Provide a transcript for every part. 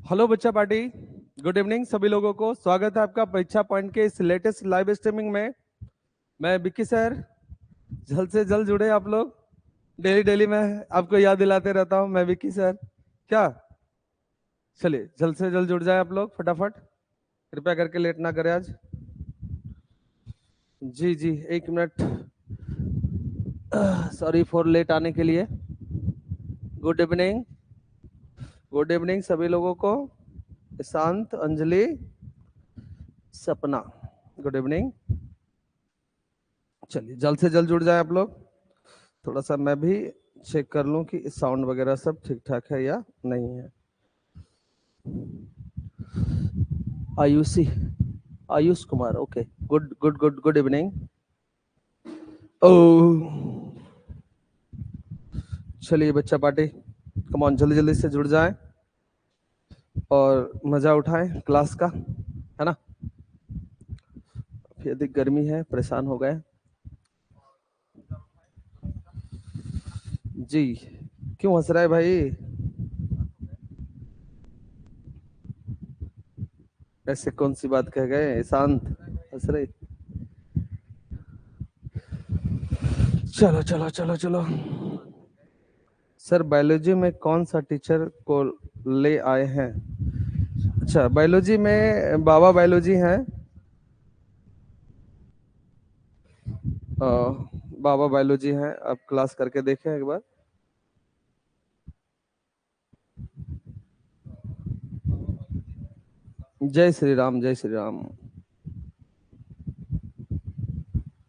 Hello बच्चा party, good evening सभी लोगों को। स्वागत है आपका परीक्षा पॉइंट के इस लेटेस्ट लाइव स्ट्रीमिंग में। मैं विक्की सर। जल्द से जल्द जुड़े आप लोग। डेली डेली मैं आपको याद दिलाते रहता हूं, मैं विक्की सर। क्या? चलिए जल्द से जल्द जुड़ जाए आप लोग फटाफट। कृपया करके लेट ना करें आज। जी जी, एक मिनट। सॉरी फॉर लेट आने के लिए। गुड इवनिंग, गुड इवनिंग सभी लोगों को। शांत, अंजलि, सपना, गुड इवनिंग। चलिए जल्द से जल्द जुड़ जाए आप लोग। थोड़ा सा मैं भी चेक कर लूं कि साउंड वगैरह सब ठीक ठाक है या नहीं है। Ayushi, Ayush Kumar, okay. Good good good good evening. ओ चलिए बच्चा पार्टी, कम ऑन, जल्दी जल्दी से जुड़ जाएं और मजा उठाएं क्लास का, है ना। फिर अधिक गर्मी है, परेशान हो गए जी। क्यों हंस रहा है भाई? ऐसे कौन सी बात कह गए? शांत, हंस रहे। चलो चलो चलो चलो। सर बायोलॉजी में कौन सा टीचर को ले आए हैं? अच्छा, बायोलॉजी में बाबा बायोलॉजी हैं। बाबा बायोलॉजी हैं, आप क्लास करके देखें एक बार। जय श्री राम, जय श्री राम।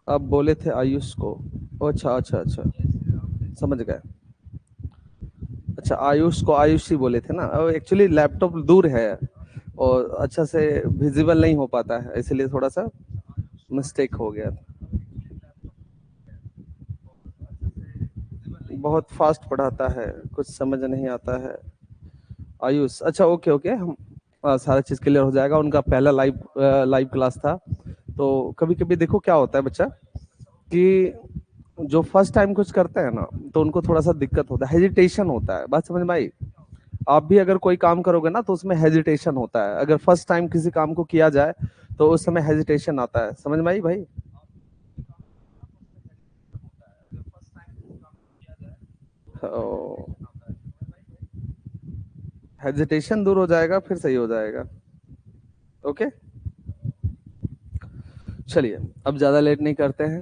आप बोले थे आयुष को। अच्छा अच्छा अच्छा, समझ गए। अच्छा, आयुष को आयुषी बोले थे ना। एक्चुअली लैपटॉप दूर है और अच्छा से विजिबल नहीं हो पाता है, इसलिए थोड़ा सा मिस्टेक हो गया। बहुत फास्ट पढ़ाता है, कुछ समझ नहीं आता है। आयुष, अच्छा ओके ओके, हम सारा चीज क्लियर हो जाएगा। उनका पहला लाइव लाइव क्लास था। तो कभी कभी देखो क्या होता है बच्चा, कि जो फर्स्ट टाइम कुछ करते हैं ना, तो उनको थोड़ा सा दिक्कत होता है, हेजिटेशन होता है। बात समझ में आई? आप भी अगर कोई काम करोगे ना तो उसमें हेजिटेशन होता है। अगर फर्स्ट टाइम किसी काम को किया जाए तो उस समय हेजिटेशन आता है। समझ में आई भाई? हेजिटेशन दूर हो जाएगा, फिर सही हो जाएगा। ओके, चलिए अब ज्यादा लेट नहीं करते हैं,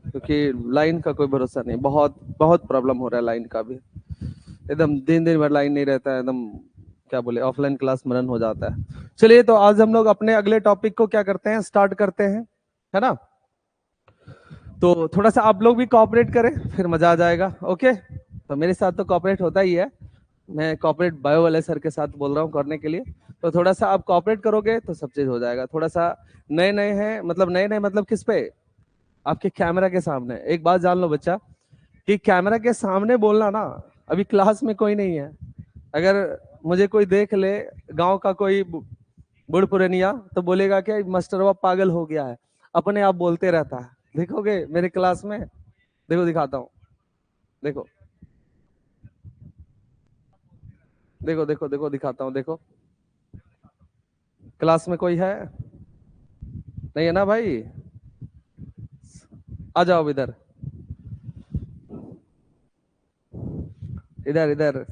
क्योंकि लाइन का कोई भरोसा नहीं। बहुत बहुत प्रॉब्लम हो रहा है लाइन का भी। एकदम दिन दिन भर लाइन नहीं रहता है, एकदम क्या बोले, ऑफलाइन क्लास में रन हो जाता है। चलिए तो आज हम लोग अपने अगले टॉपिक को क्या करते हैं, स्टार्ट करते हैं, है ना। तो थोड़ा सा आप लोग भी कोऑपरेट करें, फिर मजा आ जाएगा। ओके, तो मेरे साथ तो कोऑपरेट होता ही है। मैं कोऑपरेट बायो वाले सर के साथ बोल रहा हूँ करने के लिए। तो थोड़ा सा आप कोऑपरेट करोगे तो सब चीज हो जाएगा। थोड़ा सा नए नए हैं, मतलब नए नए मतलब किस पे? आपके कैमरा के सामने। एक बात जान लो बच्चा, कि कैमरा के सामने बोलना ना, अभी क्लास में कोई नहीं है। अगर मुझे कोई देख ले, गांव का कोई बूढ़ पुरनिया, तो बोलेगा कि मास्टरवा पागल हो गया है, अपने आप बोलते रहता है। देखोगे मेरे क्लास में, देखो दिखाता हूँ। देखो देखो देखो देखो, दिखाता हूँ, देखो। क्लास में कोई है? नहीं है ना भाई? आ जाओ इधर, इधर इधर।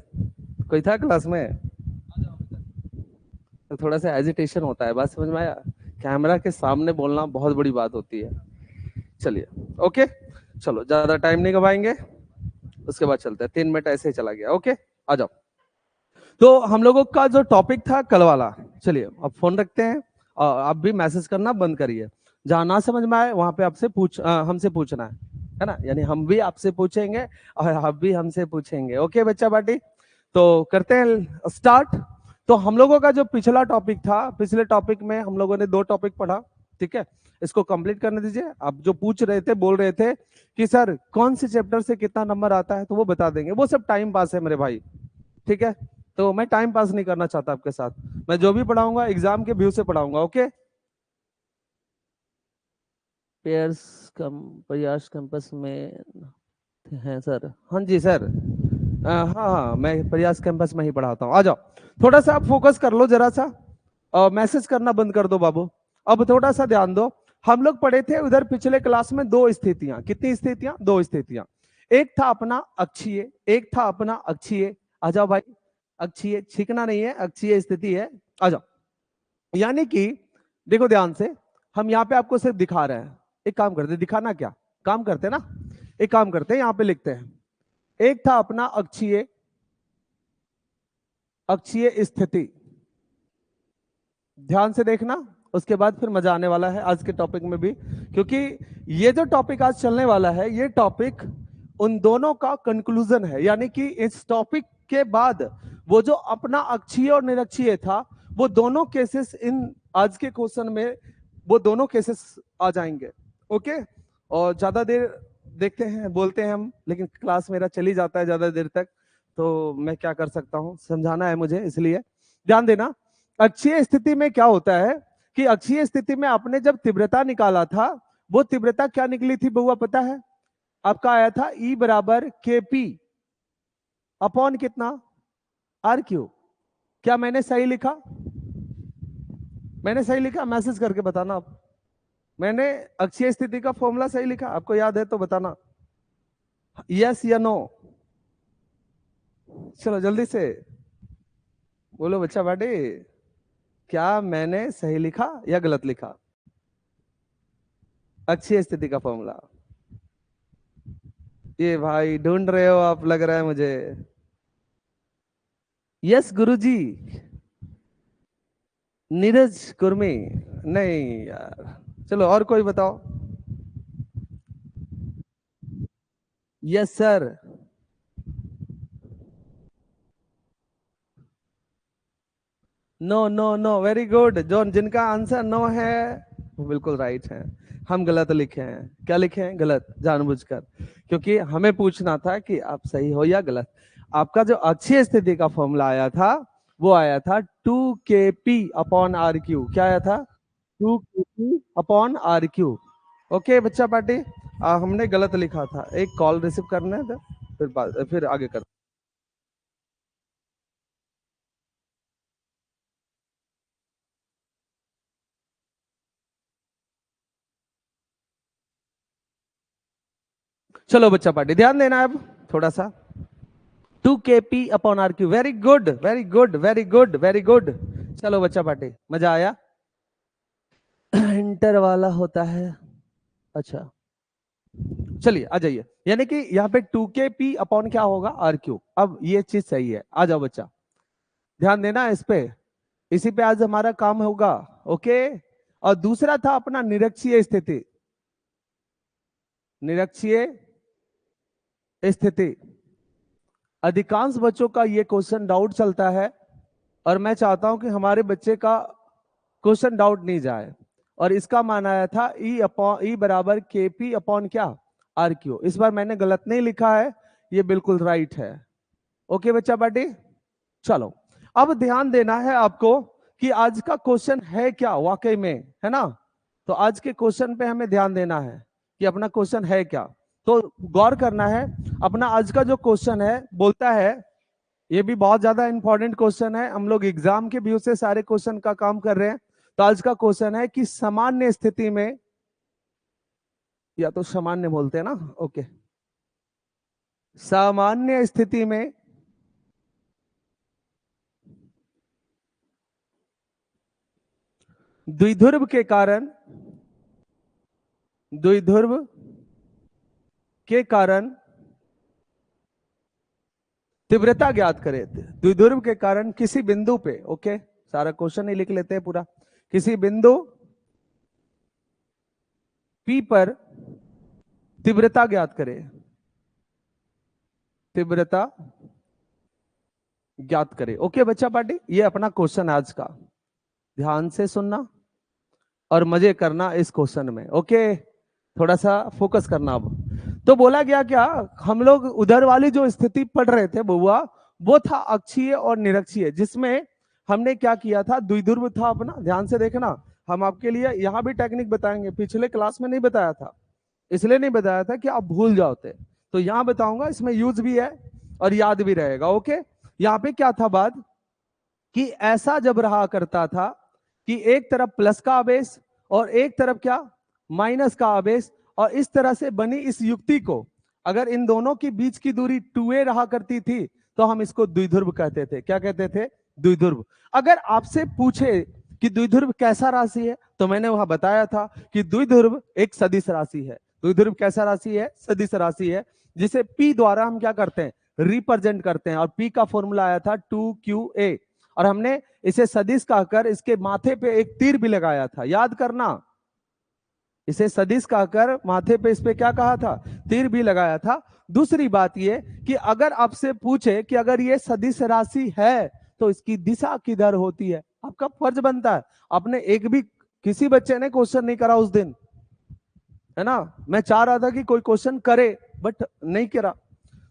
कोई था क्लास में? तो थोड़ा सा एजिटेशन होता है, बात समझ में आया? कैमरा के सामने बोलना बहुत बड़ी बात होती है। चलिए, ओके, चलो ज्यादा टाइम नहीं गवाएंगे, उसके बाद चलते हैं। 3 मिनट ऐसे ही चला गया। ओके, आ जाओ। तो हम लोगों का जो टॉपिक था कल वाला, चलिए अब फोन रखते हैं और आप भी मैसेज करना बंद करिए। जहां ना समझ में आए वहां पे आपसे हमसे पूछना है ना। यानी हम भी आपसे पूछेंगे और आप भी हमसे पूछेंगे। ओके बच्चा पार्टी, तो करते हैं स्टार्ट। तो हम लोगों का जो पिछला टॉपिक था, पिछले टॉपिक में हम लोगों ने 2 टॉपिक पढ़ा, ठीक है। इसको कंप्लीट करने दीजिए। आप जो पूछ रहे थे, बोल रहे थे कि सर कौन से चैप्टर से कितना नंबर आता है, तो वो बता देंगे। वो सब टाइम पास है मेरे भाई, ठीक है। तो मैं टाइम पास नहीं करना चाहता आपके साथ। मैं जो भी पढ़ाऊंगा एग्जाम के व्यू से पढ़ाऊंगा। ओके। पेयर्स कम प्रयास कैंपस में हैं सर? हाँ जी सर। हाँ हाँ, मैं प्रयास कैंपस में ही पढ़ाता हूँ। आ जाओ, थोड़ा सा आप फोकस कर लो जरा सा, मैसेज करना बंद कर दो बाबू। अब थोड़ा सा ध्यान दो। हम लोग पढ़े थे उधर पिछले क्लास में दो स्थितियां, कितनी स्थितियां, दो स्थितियां। एक था अपना अक्षीय, एक था अपना अक्षीय। आ जाओ भाई, अक्षीय छीकना नहीं है, अक्षीय स्थिति है। आ जाओ। यानी कि देखो ध्यान से, हम यहाँ पे आपको सिर्फ दिखा रहे हैं। एक काम करते, दिखाना क्या काम करते हैं ना, एक काम करते हैं, यहाँ पे लिखते हैं। एक था अपना अक्षीय, अक्षीय स्थिति। ध्यान से देखना, उसके बाद फिर मजा आने वाला है आज के टॉपिक में भी, क्योंकि ये जो टॉपिक आज चलने वाला है, ये टॉपिक उन दोनों का कंक्लूजन है। यानी कि इस टॉपिक के बाद वो जो अपना अक्षीय और निरक्षीय था, वो दोनों केसेस इन आज के क्वेश्चन में, वो दोनों केसेस आ जाएंगे। ओके, और ज्यादा देर देखते हैं, बोलते हैं हम, लेकिन क्लास मेरा चली जाता है ज्यादा देर तक, तो मैं क्या कर सकता हूँ, समझाना है मुझे, इसलिए ध्यान देना। अक्षीय स्थिति में क्या होता है कि अक्षीय स्थिति में आपने जब तीव्रता निकाला था, वो तीव्रता क्या निकली थी बउआ पता है? आपका आया था E बराबर KP अपॉन कितना, RQ। क्या मैंने सही लिखा? मैंने सही लिखा? मैसेज करके बताना आप। मैंने अक्षीय स्थिति का फॉर्मूला सही लिखा? आपको याद है तो बताना, यस या नो। चलो जल्दी से बोलो बच्चा बाटे, क्या मैंने सही लिखा या गलत लिखा? अक्षीय स्थिति का फॉर्मूला, ये भाई ढूंढ रहे हो आप, लग रहा है मुझे। यस गुरुजी। नीरज कुर्मी? नहीं यार, चलो और कोई बताओ। Yes sir. No no no, very good. जो जिनका आंसर नो है वो बिल्कुल राइट है। हम गलत लिखे हैं। क्या लिखे हैं? गलत, जानबूझकर, क्योंकि हमें पूछना था कि आप सही हो या गलत। आपका जो अक्षीय स्थिति का फॉर्मूला आया था, वो आया था 2kp अपॉन RQ। क्या आया था? 2kp upon RQ। ओके बच्चा पार्टी, हमने गलत लिखा था। एक कॉल रिसीव करना है, फिर आगे कर। चलो बच्चा पार्टी, ध्यान देना है अब थोड़ा सा। 2kp upon RQ, very good very good very good very good. चलो बच्चा पार्टी, मजा आया? इंटर वाला होता है। अच्छा, चलिए आ जाइए। यानी कि यहाँ पे 2kp अपॉन क्या होगा, RQ। अब ये चीज सही है, आ जाओ बच्चा, ध्यान देना इस पे, इसी पे आज हमारा काम होगा। ओके, और दूसरा था अपना निरक्षीय स्थिति। निरक्षीय स्थिति, अधिकांश बच्चों का ये क्वेश्चन डाउट चलता है, और मैं चाहता हूं कि हमारे बच्चे का क्वेश्चन डाउट नहीं जाए। और इसका मान आया था ई बराबर KP अपॉन क्या, RQ। इस बार मैंने गलत नहीं लिखा है, ये बिल्कुल राइट है। ओके बच्चा पार्टी, चलो अब ध्यान देना है आपको कि आज का क्वेश्चन है क्या वाकई में, है ना? तो आज के क्वेश्चन पे हमें ध्यान देना है कि अपना क्वेश्चन है क्या। तो गौर करना है, अपना आज का जो क्वेश्चन है बोलता है, ये भी बहुत ज्यादा इंपॉर्टेंट क्वेश्चन है, हम लोग एग्जाम के व्यू से सारे क्वेश्चन का काम कर रहे हैं। तो आज का क्वेश्चन है कि सामान्य स्थिति में, या तो सामान्य बोलते हैं ना, ओके, सामान्य स्थिति में द्विध्रुव के कारण, द्विध्रुव के कारण तीव्रता ज्ञात करें। द्विध्रुव के कारण किसी बिंदु पे, ओके, सारा क्वेश्चन ही लिख लेते हैं पूरा। किसी बिंदु P पर तीव्रता ज्ञात करें, तीव्रता ज्ञात करें। ओके बच्चा पार्टी, ये अपना क्वेश्चन आज का, ध्यान से सुनना और मजे करना इस क्वेश्चन में। ओके, थोड़ा सा फोकस करना। अब तो बोला गया क्या, हम लोग उधर वाली जो स्थिति पढ़ रहे थे बुआ, वो था अक्षीय और निरक्षीय, जिसमें हमने क्या किया था, द्विध्रुव था अपना। ध्यान से देखना, हम आपके लिए यहाँ भी टेक्निक बताएंगे, पिछले क्लास में नहीं बताया था, इसलिए नहीं बताया था कि आप भूल जाओते, तो यहाँ बताऊंगा, इसमें यूज भी है। और याद भी रहेगा। ओके, यहाँ पे क्या था बात कि ऐसा जब रहा करता था कि एक तरफ प्लस का आवेश और एक तरफ क्या माइनस का आवेश, और इस तरह से बनी इस युक्ति को अगर इन दोनों के बीच की दूरी 2a रहा करती थी तो हम इसको द्विध्रुव कहते थे। क्या कहते थे? द्विध्रुव। अगर आपसे पूछे कि द्विध्रुव कैसा राशि है तो मैंने वहां बताया था कि द्विध्रुव एक सदिश राशि है। द्विध्रुव कैसा राशि है? सदिश राशि है, जिसे P द्वारा हम क्या करते हैं? रिप्रेजेंट करते हैं। और P का फॉर्मूला आया था 2qa, और हमने इसे सदिश कहकर इसके माथे पे एक तीर भी लगाया था, याद करना। इसे सदिश कहकर माथे पे इस पे क्या कहा था? तीर भी लगाया था। दूसरी बात ये कि अगर आपसे पूछे कि अगर ये सदिश राशि है तो इसकी दिशा किधर होती है, आपका फर्ज बनता है। आपने एक भी किसी बच्चे ने क्वेश्चन नहीं करा उस दिन, है ना? मैं चाह रहा था कि कोई क्वेश्चन करे बट नहीं करा।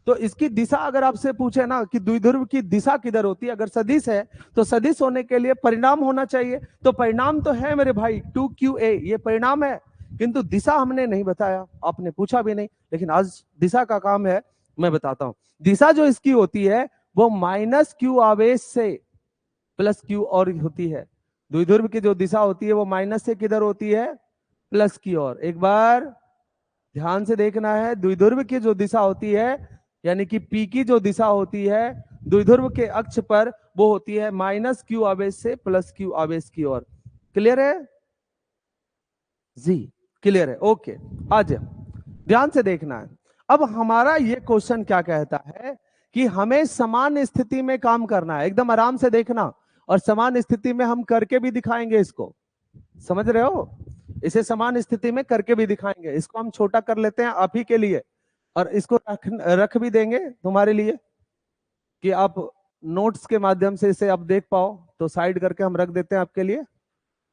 तो इसकी दिशा अगर आपसे पूछे ना कि द्विध्रुव की दिशा किधर होती है, अगर सदिश है तो सदिश होने के लिए परिणाम होना चाहिए। तो परिणाम तो है मेरे भाई 2qa, ये परिणाम है, किंतु दिशा हमने नहीं बताया, आपने पूछा भी नहीं। लेकिन आज दिशा का काम है, मैं बताता हूं। दिशा जो इसकी होती है वो -q आवेश से +q और होती है। द्विध्रुव की जो दिशा होती है वो माइनस से किधर होती है? प्लस की ओर। एक बार ध्यान से देखना है, द्विध्रुव की जो दिशा होती है यानी कि P की जो दिशा होती है द्विध्रुव के अक्ष पर, वो होती है -q आवेश से +q आवेश की ओर। क्लियर है जी? क्लियर है? ओके, आज ध्यान से देखना है। अब हमारा ये क्वेश्चन क्या कहता है कि हमें समान स्थिति में काम करना है। एकदम आराम से देखना, और समान स्थिति में हम करके भी दिखाएंगे इसको, समझ रहे हो? इसे समान स्थिति में करके भी दिखाएंगे। इसको हम छोटा कर लेते हैं आप ही के लिए, और इसको रख भी देंगे तुम्हारे लिए कि आप नोट्स के माध्यम से इसे आप देख पाओ। तो साइड करके हम रख देते हैं आपके लिए,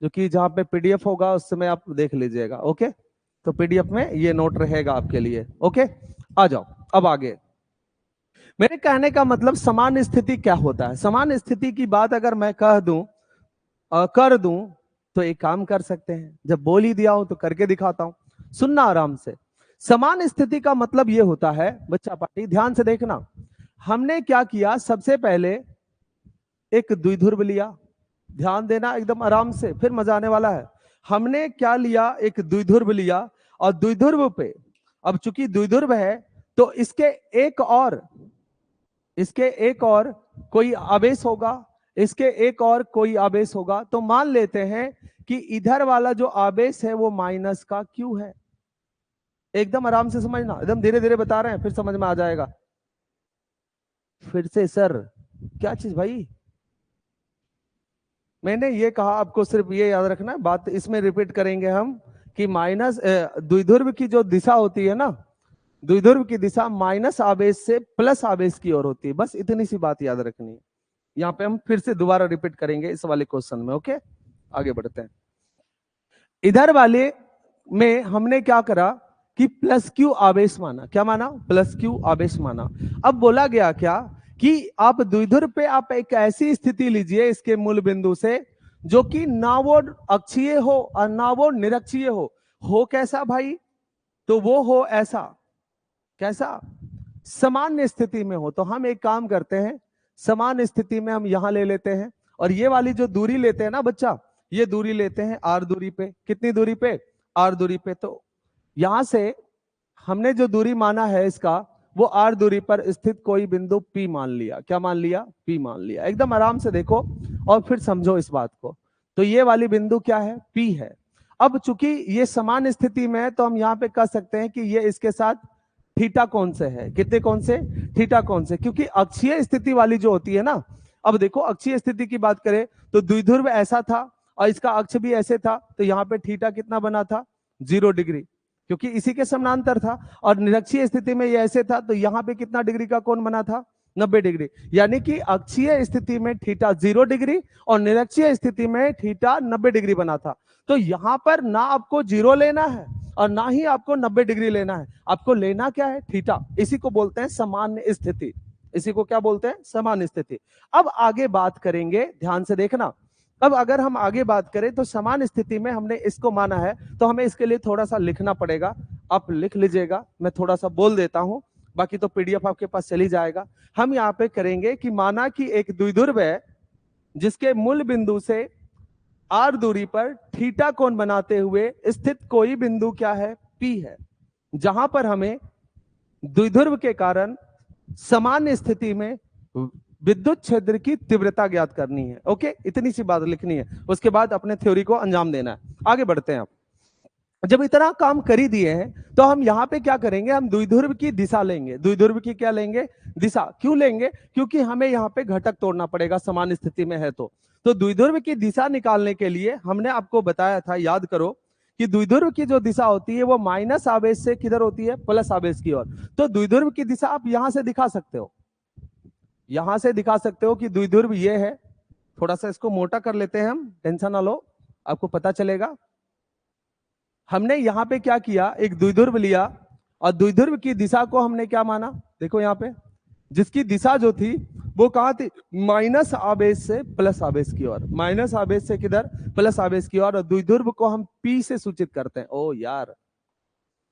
जो कि जहां पे पीडीएफ होगा उस समय आप देख लीजिएगा। ओके, तो पीडीएफ में ये नोट रहेगा आपके लिए। ओके, आ जाओ अब आगे। मेरे कहने का मतलब समान स्थिति क्या होता है। समान स्थिति की बात अगर मैं कह दूं कर दूं तो एक काम कर सकते हैं, जब बोल ही दिया हूं तो करके दिखाता हूं, सुनना आराम से। समान स्थिति का मतलब यह होता है, बच्चा पार्टी ध्यान से देखना। हमने क्या किया, सबसे पहले एक द्विध्रुव लिया, ध्यान देना एकदम आराम से, फिर मजा आने वाला है। हमने क्या लिया? एक द्विध्रुव लिया, और द्विध्रुव पे अब चूंकि द्विध्रुव है तो इसके एक और कोई आवेश होगा, इसके एक और कोई आवेश होगा। तो मान लेते हैं कि इधर वाला जो आवेश है वो माइनस का क्यू है। एकदम आराम से समझना, एकदम धीरे धीरे बता रहे हैं, फिर समझ में आ जाएगा। फिर से सर क्या चीज भाई? मैंने ये कहा आपको सिर्फ ये याद रखना है, बात इसमें रिपीट करेंगे हम कि माइनस द्विध्रुव की जो दिशा होती है ना, द्विध्रुव की दिशा माइनस आवेश से प्लस आवेश की ओर होती है। बस इतनी सी बात याद रखनी है। यहाँ पे हम फिर से दोबारा रिपीट करेंगे इस वाले क्वेश्चन में। ओके, आगे बढ़ते हैं। इधर वाले में हमने क्या करा कि +q आवेश माना। क्या माना? +q आवेश माना। अब बोला गया क्या कि आप द्विध्रुव पे आप एक ऐसी स्थिति लीजिए इसके मूल बिंदु से जो कि ना वो अक्षीय हो और ना वो निरक्षीय हो कैसा भाई? तो वो हो ऐसा, कैसा? समान स्थिति में हो। तो हम एक काम करते हैं, समान स्थिति में हम यहां ले लेते हैं, और ये वाली जो दूरी लेते हैं ना बच्चा, ये दूरी लेते हैं r दूरी पे। कितनी दूरी पे? r दूरी पे। तो यहां से हमने जो दूरी माना है इसका, वो r दूरी पर स्थित कोई बिंदु P मान लिया। क्या मान लिया? P मान लिया। एकदम आराम से देखो और फिर समझो इस बात को। तो ये वाली बिंदु क्या है? P है। अब चूंकि ये समान स्थिति में है तो हम यहां पे कह सकते हैं कि ये इसके साथ थीटा कौन से है? कितने कौन से? थीटा कौन से? क्योंकि अक्षीय स्थिति वाली जो होती है ना, अब देखो अक्षीय स्थिति की बात करें तो द्विध्रुव ऐसा था और इसका अक्ष भी ऐसे था, तो यहाँ पे थीटा कितना बना था? 0 डिग्री, क्योंकि इसी के समानांतर था। और निरक्षीय स्थिति में ये ऐसे था, तो यहाँ पे कितना डिग्री का कोण बना था? 90 डिग्री। यानी कि अक्षीय स्थिति में थीटा 0 डिग्री और निरक्षीय स्थिति में थीटा 90 डिग्री बना था। तो यहां पर ना आपको 0 लेना है और ना ही आपको 90 डिग्री लेना है, आपको लेना क्या है? थीटा। इसी को बोलते हैं सामान्य स्थिति। इसी को क्या बोलते हैं? सामान्य स्थिति। अब आगे बात करेंगे, ध्यान से देखना। अब अगर हम आगे बात करें तो समान स्थिति में हमने इसको माना है, तो हमें इसके लिए थोड़ा सा लिखना पड़ेगा। आप लिख लीजिएगा, मैं थोड़ा सा बोल देता हूं, बाकी तो पीडीएफ आपके पास चली जाएगा। हम यहाँ पे करेंगे कि माना कि एक द्विध्रुव है जिसके मूल बिंदु से आर दूरी पर थीटा कोण बनाते हुए स्थित कोई बिंदु क्या है, पी है, जहां पर हमें द्विध्रुव के कारण समान स्थिति में विद्युत क्षेत्र की तीव्रता ज्ञात करनी है। ओके, इतनी सी बात लिखनी है, उसके बाद अपने थ्योरी को अंजाम देना है। आगे बढ़ते हैं। जब इतना काम कर ही दिए हैं तो हम यहाँ पे क्या करेंगे, हम द्विध्रुव की दिशा लेंगे। द्विध्रुव की क्या लेंगे, दिशा। क्यों लेंगे, क्योंकि हमें यहाँ पे घटक तोड़ना पड़ेगा समान स्थिति में है तो द्विध्रुव की दिशा निकालने के लिए हमने आपको बताया था, याद करो, कि द्विध्रुव की जो दिशा होती है वो माइनस आवेश से किधर होती है, प्लस आवेश की ओर। तो द्विध्रुव की दिशा आप यहां से दिखा सकते हो, यहां से दिखा सकते हो कि द्विध्रुव ये है। थोड़ा सा इसको मोटा कर लेते हैं हम, टेंशन ना लो, आपको पता चलेगा। हमने यहाँ पे क्या किया, एक द्विध्रुव लिया और द्विध्रुव की दिशा को हमने क्या माना, देखो यहाँ पे जिसकी दिशा जो थी वो कहाँ थी, माइनस आवेश से प्लस आवेश की ओर, माइनस आवेश से किधर, प्लस आवेश की ओर। और द्विध्रुव को हम पी से सूचित करते हैं। ओ यार,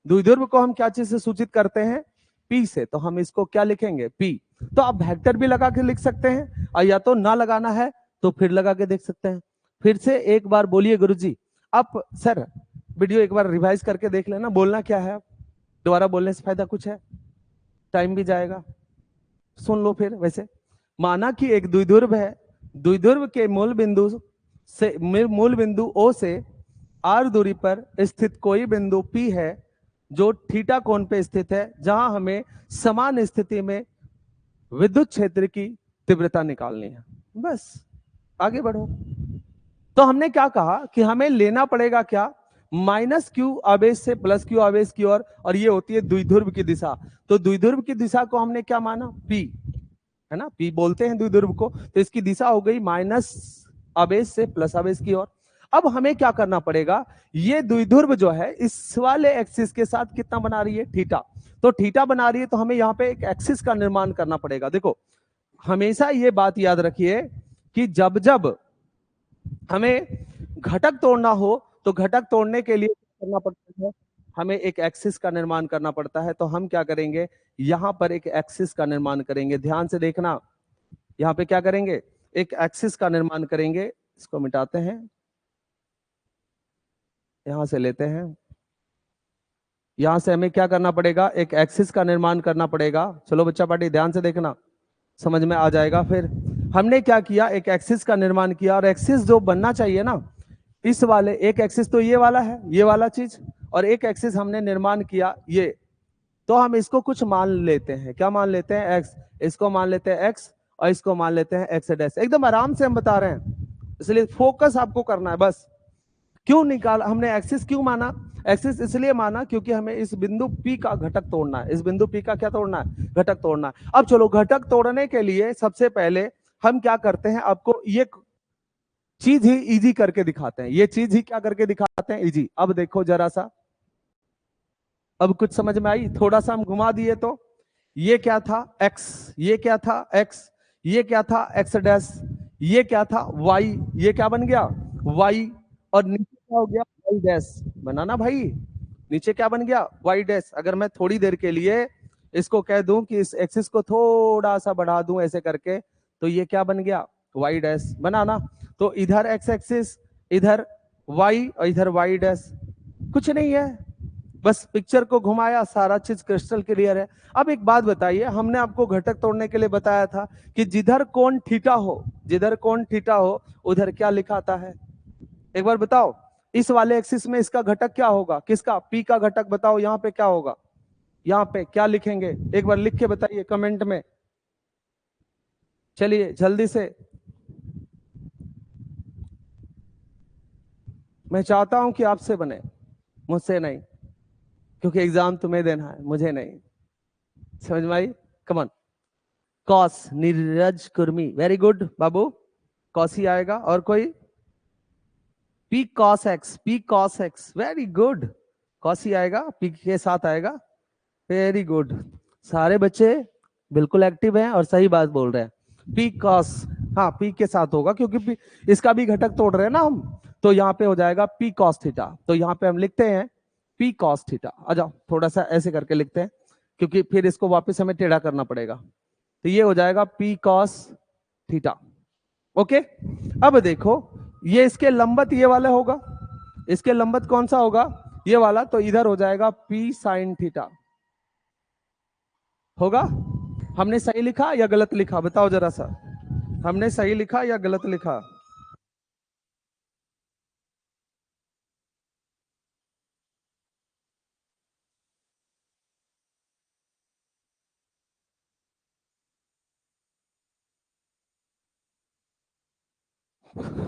द्विध्रुव को हम क्या चीज से सूचित करते हैं, पी से। तो हम इसको क्या लिखेंगे, पी। तो आप वेक्टर भी लगा के लिख सकते हैं, और या तो ना लगाना है तो फिर लगा के देख सकते हैं। फिर से एक बार बोलिए गुरुजी। आप सर वीडियो एक बार रिवाइज करके देख लेना, बोलना क्या है, दोबारा बोलने से फायदा कुछ है, टाइम भी जाएगा, सुन लो फिर। वैसे माना कि एक द्विध्रुव है, द्विध्रुव के मूल बिंदु से, मूल बिंदु ओ से आर दूरी पर स्थित कोई बिंदु पी है जो थीटा कोण पे स्थित है, जहां हमें समान स्थिति में विद्युत क्षेत्र की तीव्रता निकालनी है। बस आगे बढ़ो। तो हमने क्या कहा कि हमें लेना पड़ेगा क्या, माइनस क्यू आवेश से प्लस क्यू आवेश की ओर, और ये होती है द्विध्रुव की दिशा। तो द्विध्रुव की दिशा को हमने क्या माना, पी, है ना, पी बोलते हैं द्विध्रुव को। तो इसकी दिशा हो गई माइनस आवेश से प्लस आवेश की ओर। अब हमें क्या करना पड़ेगा, ये द्विध्रुव जो है इस वाले एक्सिस के साथ कितना बना रही है, थीटा। तो थीटा बना रही है, तो हमें यहाँ पे एक एक्सिस का निर्माण करना पड़ेगा। देखो हमेशा ये बात याद रखिए कि जब जब हमें घटक तोड़ना हो तो घटक तोड़ने के लिए करना पड़ता है, हमें एक एक्सिस का निर्माण करना पड़ता है। तो हम क्या करेंगे, यहां पर एक एक्सिस का निर्माण करेंगे। ध्यान से देखना, यहां पे क्या करेंगे, एक एक्सिस का निर्माण करेंगे। इसको मिटाते हैं, यहां से लेते हैं, यहां से हमें क्या करना पड़ेगा, एक एक्सिस का निर्माण करना पड़ेगा। चलो बच्चा पार्टी ध्यान से देखना, समझ में आ जाएगा। फिर हमने क्या किया, एक एक्सिस का निर्माण किया, और एक्सिस जो बनना चाहिए ना, इस वाले एक एक्सिस तो ये वाला है, ये वाला चीज, और एक एक्सिस हमने निर्माण किया ये। तो हम इसको कुछ मान लेते हैं, क्या मान लेते हैं, एक्स। इसको मान लेते हैं एक्स, और इसको मान लेते हैं एक्स डैश। एकदम आराम से हम बता रहे हैं, इसलिए फोकस आपको करना है बस। क्यों निकाला हमने एक्सिस, क्यों माना एक्सिस, इसलिए माना क्योंकि हमें इस बिंदु P का घटक तोड़ना है। इस बिंदु P का क्या तोड़ना है, घटक तोड़ना है। अब चलो घटक तोड़ने के लिए सबसे पहले हम क्या करते हैं, आपको ये चीज ही इजी करके दिखाते हैं, ये चीज ही क्या करके दिखाते हैं, इजी। अब देखो जरा सा, अब कुछ समझ में आई, थोड़ा सा हम घुमा दिए तो ये क्या था, x, ये क्या था x, ये क्या था x डैश, ये क्या था y, ये क्या बन गया y, और नीचे क्या हो गया y डैश। बनाना भाई, नीचे क्या बन गया y डैश। अगर मैं थोड़ी देर के लिए इसको कह दूं कि इस एक्सिस को थोड़ा सा बढ़ा दूं ऐसे करके, तो ये क्या बन गया y डैश। बनाना, तो इधर x एक्सिस, इधर y, और इधर y डैश। कुछ नहीं है, बस पिक्चर को घुमाया, सारा चीज क्रिस्टल क्लियर है। अब एक बात बताइए, हमने आपको घटक तोड़ने के लिए बताया था कि जिधर कोण थीटा हो, जिधर कोण थीटा हो उधर क्या लिखाता है, एक बार बताओ। इस वाले एक्सिस में इसका घटक क्या होगा, किसका, पी का घटक बताओ, यहां पे क्या होगा, यहां पे क्या लिखेंगे, एक बार लिख के बताइए कमेंट में। चलिए जल्दी से, मैं चाहता हूं कि आपसे बने, मुझसे नहीं, क्योंकि एग्जाम तुम्हें देना है, मुझे नहीं। समझ में आई, come on. Cos, Neeraj Kurmi, very good बाबू, कॉस ही आएगा। और कोई, P cos X, P cos X, very good, cos ही आएगा, पी के साथ आएगा, वेरी गुड। सारे बच्चे बिल्कुल एक्टिव हैं और सही बात बोल रहे हैं। पी कॉस, हाँ पी के साथ होगा, क्योंकि पी, इसका भी घटक तोड़ रहे हैं ना हम, तो यहाँ पे हो जाएगा पी कॉस थीटा। तो यहाँ पे हम लिखते हैं पी कॉस थीटा। आ जाओ थोड़ा सा ऐसे करके लिखते हैं, क्योंकि फिर इसको वापस हमें टेढ़ा करना पड़ेगा। तो ये हो जाएगा पी कॉस थीटा। ओके, अब देखो ये इसके लंबत ये वाला होगा, इसके लंबत कौन सा होगा, ये वाला, तो इधर हो जाएगा पी साइन थीटा। होगा? हमने सही लिखा या गलत लिखा, बताओ जरा सा, हमने सही लिखा या गलत लिखा?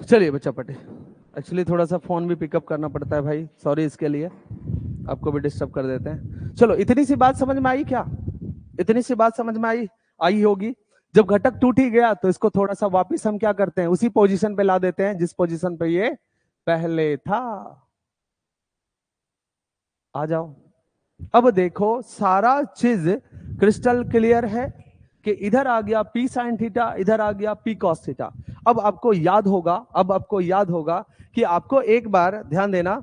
चलिए बच्चा पटे, एक्चुअली थोड़ा सा फोन भी पिकअप करना पड़ता है भाई, सॉरी इसके लिए, आपको भी डिस्टर्ब कर देते हैं। चलो, इतनी सी बात समझ में आई क्या? इतनी सी बात समझ में आई आई होगी। जब घटक टूट ही गया तो इसको थोड़ा सा वापस हम क्या करते हैं, उसी पोजीशन पे ला देते हैं जिस पोजीशन पे ये पहले था। आ जाओ, अब देखो सारा चीज क्रिस्टल क्लियर है कि इधर आ गया पी साइन थीटा, इधर आ गया पी कॉस थीटा। अब आपको याद होगा, अब आपको याद होगा कि आपको एक बार ध्यान देना,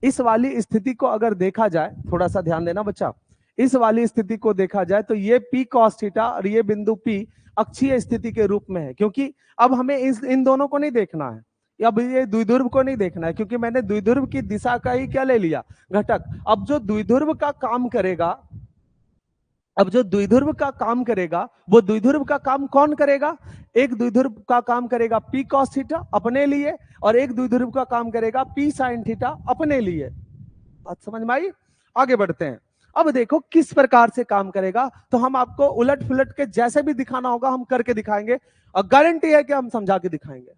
इस वाली स्थिति को अगर देखा जाए, थोड़ा सा ध्यान देना बच्चा, इस वाली स्थिति को देखा जाए तो ये पी कॉस थीटा और ये बिंदु पी अक्षीय स्थिति के रूप में है, क्योंकि अब हमें इन दोनों को नहीं देखना है, अब ये द्विध्रुव को नहीं देखना है, क्योंकि मैंने द्विध्रुव की दिशा का ही क्या ले लिया, घटक। अब जो द्विध्रुव का काम करेगा, अब जो द्विध्रुव का काम करेगा, वो द्विध्रुव का काम कौन करेगा? एक द्विध्रुव का काम करेगा पी कॉस थीटा अपने लिए, और एक द्विध्रुव का काम करेगा पी साइन थीटा अपने लिए। बात समझ में आई? आगे बढ़ते हैं। अब देखो किस प्रकार से काम करेगा, तो हम आपको उलट पुलट के जैसे भी दिखाना होगा हम करके दिखाएंगे, और गारंटी है कि हम समझा के दिखाएंगे।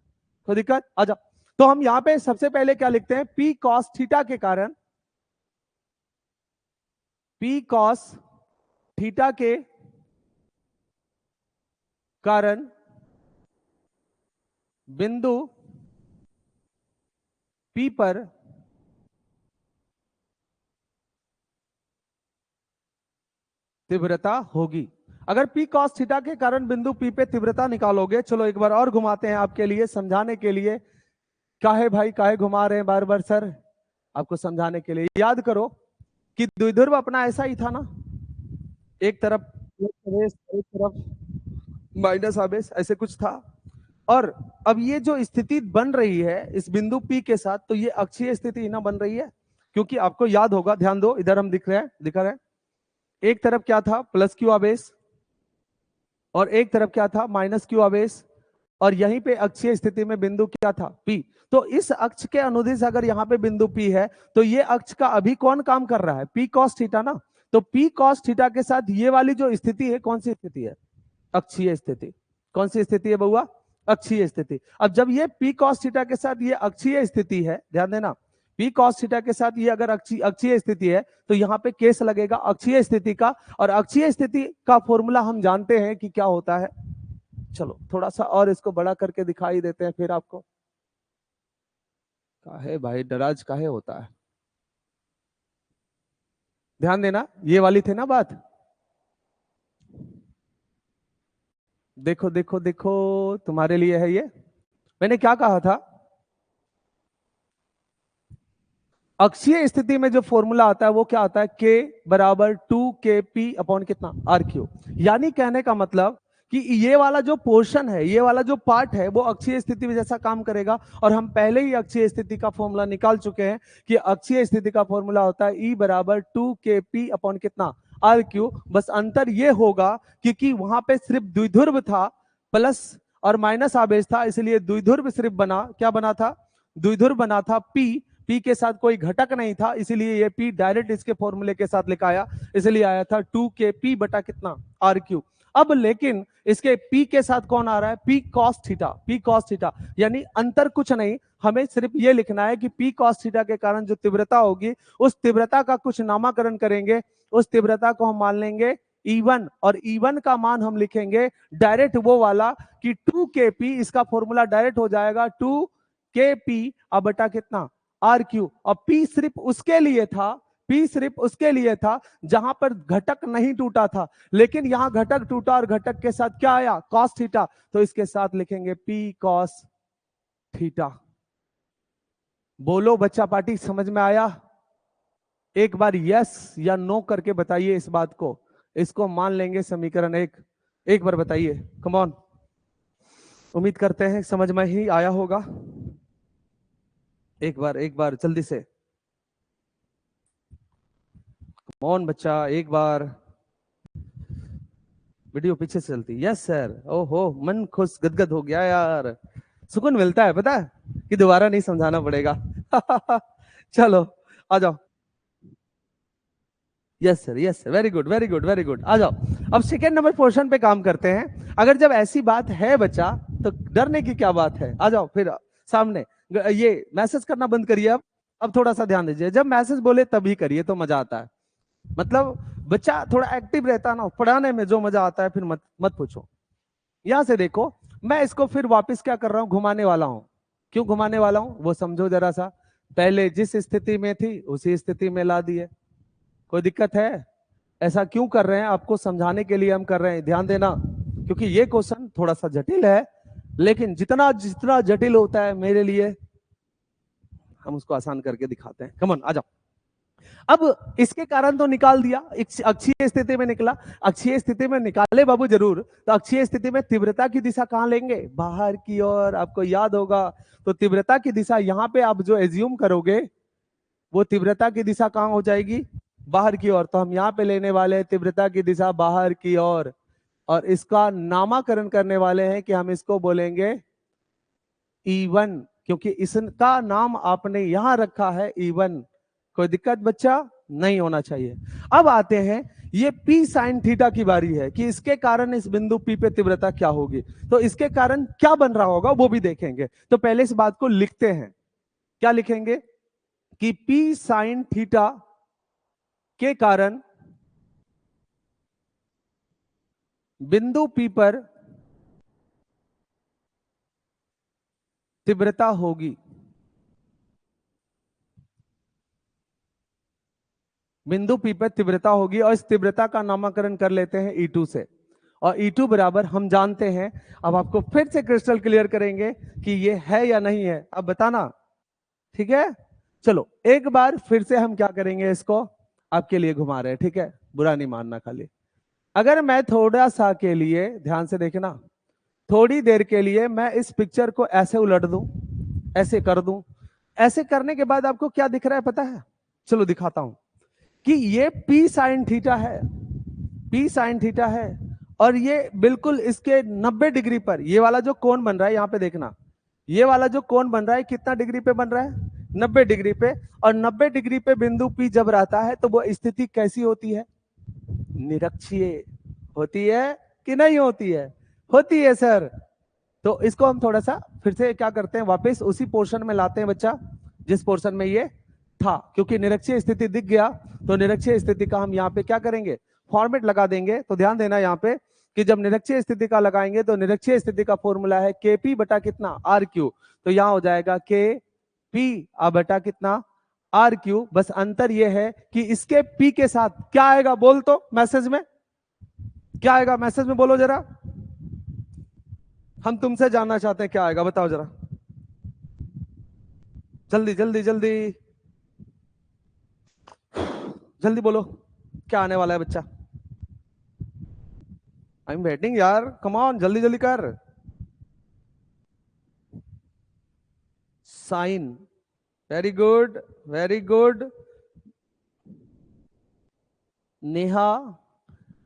कोई दिक्कत? आ जाओ। तो हम यहां पे सबसे पहले क्या लिखते हैं, पी कॉस थीटा के कारण, पी कॉस थीटा के कारण बिंदु पी पर तीव्रता होगी। अगर पी कॉस थीटा के कारण बिंदु पी पे तीव्रता निकालोगे, चलो एक बार और घुमाते हैं आपके लिए समझाने के लिए। काहे भाई काहे घुमा रहे हैं बार बार सर? आपको समझाने के लिए। याद करो कि द्विध्रुव अपना ऐसा ही था ना, एक तरफ प्लस आवेश, एक तरफ माइनस आवेश, ऐसे कुछ था। और अब ये जो स्थिति बन रही है इस बिंदु P के साथ, तो ये अक्षीय स्थिति ना बन रही है, क्योंकि आपको याद होगा, ध्यान दो, इधर हम दिखा रहे हैं, एक तरफ क्या था, प्लस क्यू आवेश, और एक तरफ क्या था, माइनस क्यू आवेश, और यहीं पे अक्षीय स्थिति में बिंदु क्या था, P। तो इस अक्ष के अनुदिश अगर यहाँ पे बिंदु P है, तो ये अक्ष का अभी कौन काम कर रहा है, P cos थीटा ना। तो P cos थीटा के साथ ये वाली जो स्थिति है, कौन सी स्थिति है, अक्षीय स्थिति। कौन सी स्थिति है बउआ, अक्षीय स्थिति। अब जब ये P cos थीटा के साथ ये अक्षीय स्थिति है, ध्यान देना, P cos थीटा के साथ ये अगर अक्षीय स्थिति है, तो यहाँ पे केस लगेगा अक्षीय स्थिति का, और अक्षीय स्थिति का फॉर्मूला हम जानते हैं कि क्या होता है। चलो थोड़ा सा और इसको बड़ा करके दिखाई देते हैं फिर आपको। काहे भाई डराज काहे होता है, ध्यान देना, ये वाली थे ना बात। देखो देखो देखो, तुम्हारे लिए है ये। मैंने क्या कहा था, अक्षीय स्थिति में जो फॉर्मूला आता है वो क्या आता है, के बराबर 2kp अपॉन कितना, आर क्यू। यानी कहने का मतलब कि ये वाला जो पोर्शन है, ये वाला जो पार्ट है, वो अक्षीय स्थिति में जैसा काम करेगा। और हम पहले ही अक्षीय स्थिति का फॉर्मूला निकाल चुके हैं कि अक्षीय स्थिति का फॉर्मूला होता है E बराबर 2kp अपॉन कितना, आर क्यू। बस अंतर ये होगा क्योंकि वहां पे सिर्फ द्विध्रुव था, प्लस और माइनस आवेश था, इसलिए द्विध्रुव सिर्फ बना, क्या बना था, द्विध्रुव बना था P के साथ कोई घटक नहीं था, इसीलिए ये P डायरेक्ट इसके फॉर्मूले के साथ लिखाया, इसलिए आया था 2kp बटा कितना, आर क्यू। अब लेकिन इसके P के साथ कौन आ रहा है, P cos theta, P cos theta. यानी अंतर कुछ नहीं, हमें सिर्फ ये लिखना है कि P cos थीटा के कारण जो तीव्रता होगी, उस तीव्रता का कुछ नामकरण करेंगे, उस तीव्रता को हम मान लेंगे E1, और E1 का मान हम लिखेंगे डायरेक्ट वो वाला कि 2kp, इसका फॉर्मूला डायरेक्ट हो जाएगा 2kp अब बटा कितना, आर क्यू। और P सिर्फ उसके लिए था, P सिर्फ उसके लिए था जहां पर घटक नहीं टूटा था, लेकिन यहां घटक टूटा और घटक के साथ क्या आया, कॉस थीटा, तो इसके साथ लिखेंगे P कॉस थीटा। बोलो बच्चा पार्टी, समझ में आया? एक बार यस या नो करके बताइए इस बात को, इसको मान लेंगे समीकरण एक बार बताइए, कम ऑन। उम्मीद करते हैं समझ में ही आया होगा। एक बार जल्दी से, कौन बच्चा, एक बार। वीडियो पीछे से चलती, यस सर। ओहो, मन खुश गदगद हो गया यार, सुकून मिलता है, पता है कि दोबारा नहीं समझाना पड़ेगा। चलो आ जाओ। Yes sir, yes sir, very good very good very good. आ जाओ, अब सेकेंड नंबर पोर्शन पे काम करते हैं। अगर जब ऐसी बात है बच्चा, तो डरने की क्या बात है। आ जाओ फिर सामने। ये मैसेज करना बंद करिए अब थोड़ा सा ध्यान दीजिए। जब मैसेज बोले तभी करिए तो मजा आता है। मतलब बच्चा थोड़ा एक्टिव रहता है ना, पढ़ाने में जो मजा आता है फिर मत मत पूछो। यहां से देखो, मैं इसको फिर वापस क्या कर रहा हूं, घुमाने वाला हूं। क्यों घुमाने वाला हूं वो समझो जरा सा। पहले जिस स्थिति में थी उसी स्थिति में ला दिए। कोई दिक्कत है? ऐसा क्यों कर रहे हैं, आपको समझाने के लिए हम कर रहे हैं, ध्यान देना। क्योंकि ये क्वेश्चन थोड़ा सा जटिल है, लेकिन जितना जितना जटिल होता है मेरे लिए, हम उसको आसान करके दिखाते हैं। कमन आ जाओ। अब इसके कारण तो निकाल दिया, अक्षीय स्थिति में निकला। अक्षीय स्थिति में निकाले बाबू जरूर, तो अक्षीय स्थिति में तीव्रता की दिशा कहां लेंगे, बाहर की ओर। आपको याद होगा, तो तीव्रता की दिशा यहां पे आप जो एज्यूम करोगे, वो तीव्रता की दिशा कहां हो जाएगी, बाहर की ओर। तो हम यहां पे लेने वाले हैं तीव्रता की दिशा बाहर की ओर, और इसका नामकरण करने वाले हैं कि हम इसको बोलेंगे E1, क्योंकि इसका नाम आपने यहां रखा है E1। कोई दिक्कत बच्चा नहीं होना चाहिए। अब आते हैं, ये P साइन थीटा की बारी है कि इसके कारण इस बिंदु P पे तीव्रता क्या होगी। तो इसके कारण क्या बन रहा होगा वो भी देखेंगे। तो पहले इस बात को लिखते हैं। क्या लिखेंगे कि P साइन थीटा के कारण बिंदु P पर तीव्रता होगी। बिंदु P पर तीव्रता होगी, और इस तीव्रता का नामकरण कर लेते हैं E2 से। और E2 बराबर हम जानते हैं। अब आपको फिर से क्रिस्टल क्लियर करेंगे कि ये है या नहीं है, अब बताना, ठीक है। चलो एक बार फिर से हम क्या करेंगे, इसको आपके लिए घुमा रहे हैं, ठीक है, बुरा नहीं मानना। खाली अगर मैं थोड़ा सा के लिए ध्यान से देखना, थोड़ी देर के लिए मैं इस पिक्चर को ऐसे उलट दूं, ऐसे कर दूं, ऐसे करने के बाद आपको क्या दिख रहा है पता है, चलो दिखाता हूं। कि ये P साइन थीटा है, P साइन थीटा है, और ये बिल्कुल इसके 90 डिग्री पर ये वाला जो कोण बन रहा है, यहां पे देखना, ये वाला जो कोण बन रहा है कितना डिग्री पे बन रहा है, 90 डिग्री पे। और 90 डिग्री पे बिंदु P जब रहता है तो वो स्थिति कैसी होती है, निरक्षीय होती है कि नहीं होती है, होती है सर। तो इसको हम थोड़ा सा फिर से क्या करते हैं, वापस उसी पोर्शन में लाते हैं बच्चा जिस पोर्शन में ये था। क्योंकि निरक्षीय स्थिति दिख गया, तो निरक्षीय स्थिति का हम यहाँ पे क्या करेंगे, फॉर्मेट लगा देंगे। तो ध्यान देना यहाँ पे कि जब निरक्षीय स्थिति का लगाएंगे तो निरक्षीय स्थिति का फॉर्मूला है KP बटा कितना, RQ। तो यहाँ हो जाएगा KP बटा कितना, RQ। बस अंतर ये है कि इसके P के साथ क्या आएगा, बोल तो मैसेज में क्या आएगा, मैसेज में बोलो जरा, हम तुमसे जानना चाहते हैं क्या आएगा, बताओ जरा, जल्दी जल्दी जल्दी जल्दी बोलो, क्या आने वाला है बच्चा। आई एम वेटिंग यार, कम ऑन, जल्दी जल्दी कर। Sign, very good very good. Neha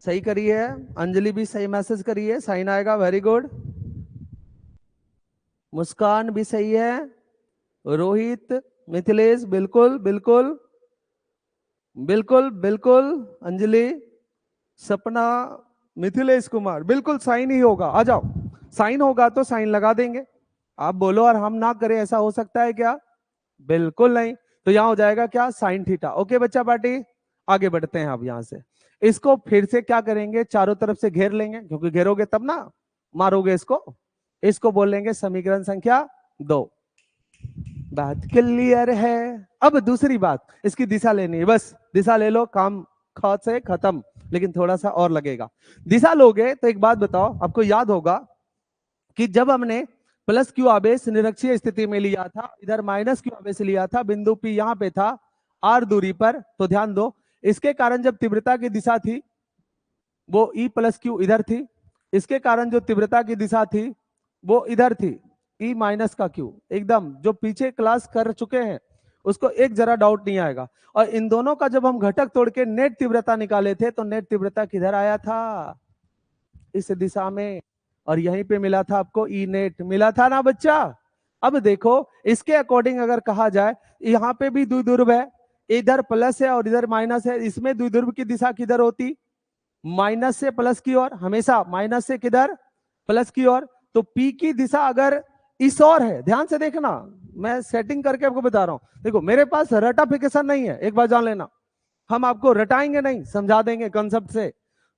सही करी है, अंजलि भी सही मैसेज करी है, साइन आएगा, वेरी गुड। मुस्कान भी सही है, रोहित, मिथिलेश, बिल्कुल बिल्कुल बिल्कुल बिल्कुल, अंजलि, सपना, मिथिलेश कुमार, बिल्कुल साइन ही होगा। आ जाओ, साइन होगा तो साइन लगा देंगे। आप बोलो और हम ना करें, ऐसा हो सकता है क्या, बिल्कुल नहीं। तो यहां हो जाएगा क्या, साइन थीटा। ओके बच्चा पार्टी, आगे बढ़ते हैं अब यहां से। इसको फिर से क्या करेंगे, चारों तरफ से घेर लेंगे, क्योंकि घेरोगे तब ना मारोगे इसको। इसको बोलेंगे समीकरण संख्या 2। बात क्लियर है। अब दूसरी बात, इसकी दिशा लेनी है, बस दिशा ले लो, काम ख से खत्म। लेकिन थोड़ा सा और लगेगा। दिशा लोगे तो एक बात बताओ, आपको याद होगा कि जब हमने प्लस क्यू आवेश निरक्षीय स्थिति में लिया था, इधर माइनस क्यू आवेश लिया था, बिंदु P यहां पे था R दूरी पर। तो ध्यान दो, इसके कारण जब तीव्रता की दिशा थी वो E प्लस क्यू इधर थी, इसके कारण जो तीव्रता की दिशा थी वो इधर थी, E माइनस का क्यू। एकदम जो पीछे क्लास कर चुके हैं उसको एक जरा डाउट नहीं आएगा। और इन दोनों का जब हम घटक तोड़ के नेट तीव्रता निकाले थे तो नेट तीव्रता किधर आया था, इस दिशा में, और यहीं पे मिला था आपको ई नेट, मिला था ना बच्चा। अब देखो इसके अकॉर्डिंग अगर कहा जाए, यहाँ पे भी द्विध्रुव है, इधर प्लस है और इधर माइनस है, इसमें द्विध्रुव की दिशा किधर होती, माइनस से प्लस की ओर, हमेशा माइनस से किधर, प्लस की ओर। तो पी की दिशा अगर इस ओर है, ध्यान से देखना, मैं सेटिंग करके आपको बता रहा हूं। देखो मेरे पास रटाफिकेशन नहीं है, एक बार जान लेना, हम आपको रटाएंगे नहीं, समझा देंगे कंसेप्ट से।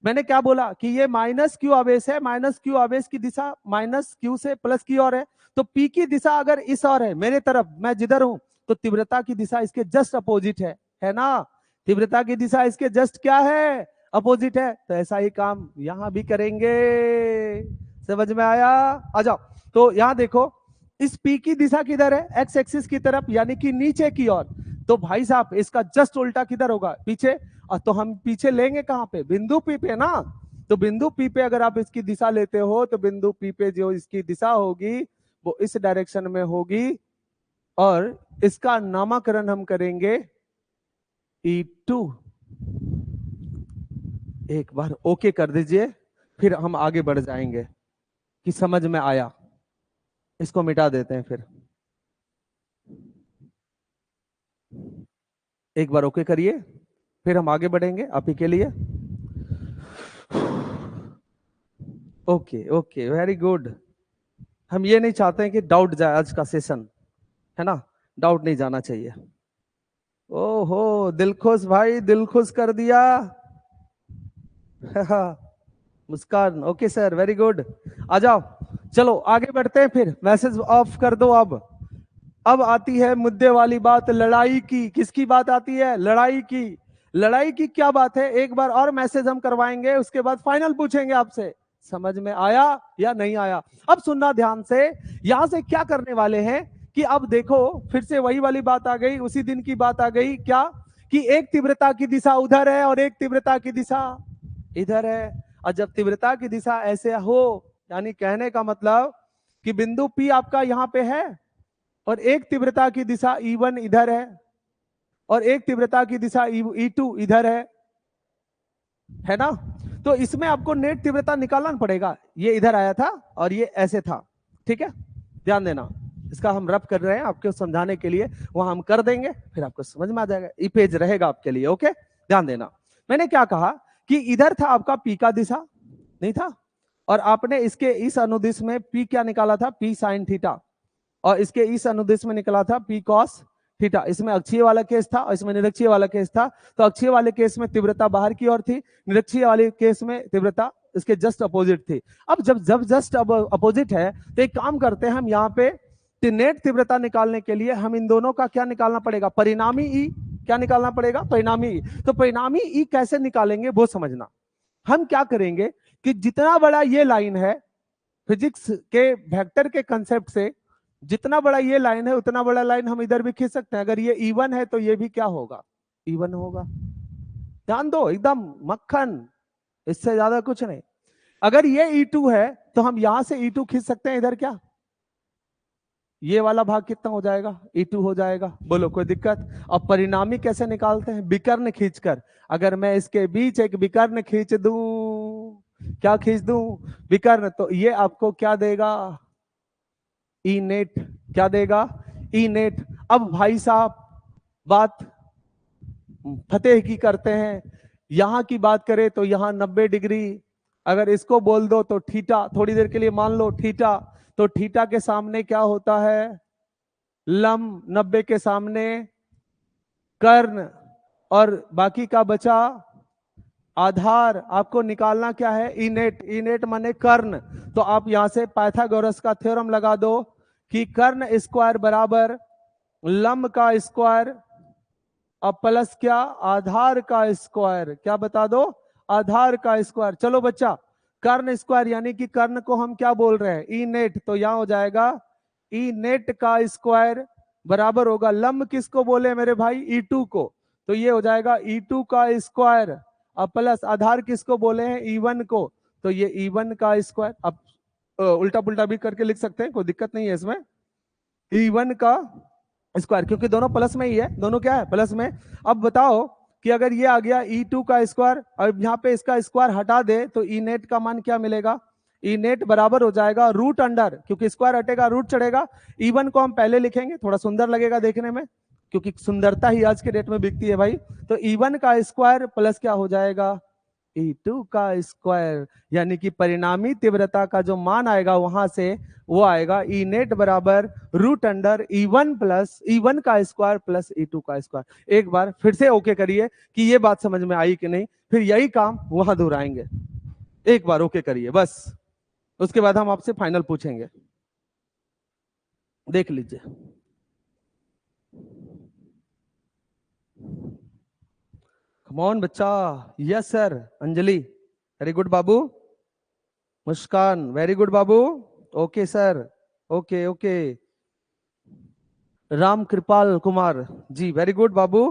मैंने क्या बोला कि ये माइनस क्यू आवेश है, माइनस क्यू आवेश की दिशा माइनस क्यू से प्लस की ओर है। तो पी की दिशा अगर इस ओर है, मेरे तरफ, मैं जिधर हूं, तो तीव्रता की दिशा इसके जस्ट अपोजिट है ना। तीव्रता की दिशा इसके जस्ट क्या है, अपोजिट है। तो ऐसा ही काम यहां भी करेंगे, समझ में आया? आ जाओ। तो यहां देखो इस पी की दिशा किधर है, एक्स एक्सिस की तरफ, यानी कि नीचे की ओर। तो भाई साहब इसका जस्ट उल्टा किधर होगा, पीछे। तो हम पीछे लेंगे कहां पे, बिंदु पी पे ना। तो बिंदु पी पे अगर आप इसकी दिशा लेते हो तो बिंदु पी पे जो इसकी दिशा होगी वो इस डायरेक्शन में होगी, और इसका नामकरण हम करेंगे E2। एक बार ओके कर दीजिए, फिर हम आगे बढ़ जाएंगे कि समझ में आया। इसको मिटा देते हैं फिर, एक बार ओके करिए, फिर हम आगे बढ़ेंगे आप ही के लिए। Okay okay, very good. हम ये नहीं चाहते हैं कि डाउट जाए आज का सेशन, है ना, डाउट नहीं जाना चाहिए। ओहो दिल खुश भाई, दिल खुश कर दिया। मुस्कान, ओके सर, वेरी गुड। आ जाओ, चलो आगे बढ़ते हैं, फिर मैसेज ऑफ कर दो। अब आती है मुद्दे वाली बात, लड़ाई की। किसकी बात आती है, लड़ाई की। लड़ाई की क्या बात है, एक बार और मैसेज हम करवाएंगे, उसके बाद फाइनल पूछेंगे आपसे। समझ में आया या नहीं आया? अब सुनना ध्यान से, यहां से क्या करने वाले हैं कि अब देखो फिर से वही वाली बात आ गई, उसी दिन की बात आ गई, क्या कि एक तीव्रता की दिशा उधर है और एक तीव्रता की दिशा इधर है। और जब तीव्रता की दिशा ऐसे हो, यानी कहने का मतलब कि बिंदु P आपका यहां पे है और एक तीव्रता की दिशा E1 इधर है और एक तीव्रता की दिशा E2 इधर है ना। तो इसमें आपको नेट तीव्रता निकालना पड़ेगा। ये इधर आया था और ये ऐसे था, ठीक है, ध्यान देना। इसका हम रफ कर रहे हैं आपको समझाने के लिए, वहां हम कर देंगे, फिर आपको समझ में आ जाएगा, ई पेज रहेगा आपके लिए। ओके, ध्यान देना। मैंने क्या कहा कि इधर था आपका पी का दिशा, नहीं था, और आपने इसके इस अनुदिश में पी क्या निकाला था, पी साइन थीटा, और इसके इस अनुदिश में निकला था पी कॉस थीटा। इसमें अक्षीय वाला केस था और इसमें निरक्षीय वाला केस था। तो अक्षीय वाले केस में तीव्रता बाहर की ओर थी, निरक्षीय वाले केस में तीव्रता इसके जस्ट अपोजिट थी। अब जब जस्ट अपोजिट है तो एक काम करते हैं हम यहाँ पे, नेट तीव्रता निकालने के लिए हम इन दोनों का क्या निकालना पड़ेगा, परिणामी ई। क्या निकालना पड़ेगा, परिणामी ई। तो परिणामी ई कैसे निकालेंगे वो समझना। हम क्या करेंगे कि जितना बड़ा ये लाइन है, फिजिक्स के वेक्टर के कंसेप्ट से जितना बड़ा ये लाइन है उतना बड़ा लाइन हम इधर भी खींच सकते हैं। अगर ये E1 है तो ये भी क्या होगा, E1 होगा। ध्यान दो, एकदम मक्खन, इससे ज्यादा कुछ नहीं। अगर ये E2 है तो हम यहां से E2 खींच सकते हैं इधर, क्या ये वाला भाग कितना हो जाएगा, E2 हो जाएगा। बोलो कोई दिक्कत? अब परिणामी कैसे निकालते हैं, विकर्ण खींचकर। अगर मैं इसके बीच एक विकर्ण खींच दूं, क्या खींच दूं, विकर्ण, तो ये आपको क्या देगा, ई नेट। क्या देगा, ई नेट। अब भाई साहब बात फतेह की करते हैं। यहां की बात करें तो यहां 90 डिग्री, अगर इसको बोल दो तो थीटा, थोड़ी देर के लिए मान लो थीटा, तो थीटा के सामने क्या होता है, लंब, 90 के सामने कर्ण, और बाकी का बचा आधार। आपको निकालना क्या है, ई नेट। ई नेट माने कर्ण। तो आप यहां से पाइथागोरस का थ्योरम लगा दो कि कर्ण स्क्वायर बराबर लंब का स्क्वायर और प्लस क्या, आधार का स्क्वायर। क्या बता दो, आधार का स्क्वायर। चलो बच्चा, कर्ण स्क्वायर यानी कि कर्ण को हम क्या बोल रहे हैं, ई नेट। तो यहां हो जाएगा ई नेट का स्क्वायर बराबर होगा, लंब किसको बोले मेरे भाई, E2 को, तो ये हो जाएगा E2 का स्क्वायर अब प्लस आधार किसको बोले हैं, E1 को, तो ये E1 का स्क्वायर। अब उल्टा पुल्टा भी करके लिख सकते हैं, कोई दिक्कत नहीं है इसमें। E1 का स्क्वायर, क्योंकि दोनों प्लस में ही है, दोनों क्या है, प्लस में। अब बताओ कि अगर ये आ गया E2 का स्क्वायर, अब यहाँ पे इसका स्क्वायर हटा दे तो ई नेट का मान क्या मिलेगा, ई नेट बराबर हो जाएगा रूट अंडर, क्योंकि स्क्वायर हटेगा रूट चढ़ेगा। E1 को हम पहले लिखेंगे, थोड़ा सुंदर लगेगा देखने में, क्योंकि सुंदरता ही आज के डेट में बिकती है भाई। तो E1 का स्क्वायर प्लस क्या हो जाएगा, E2 का स्क्वायर, यानी कि परिणामी तीव्रता का जो मान आएगा वहां से वो आएगा ई नेट बराबर root under E1 plus E1 का स्क्वायर प्लस E2 का स्क्वायर। एक बार फिर से ओके करिए कि ये बात समझ में आई कि नहीं, फिर यही काम वहां दोहराएंगे। एक बार ओके करिए बस, उसके बाद हम आपसे फाइनल पूछेंगे, देख लीजिए। कमॉन बच्चा, yes sir. Anjali very good बाबू, मुस्कान वेरी गुड बाबू, okay sir, okay okay. Ram Kripal Kumar ji very good बाबू,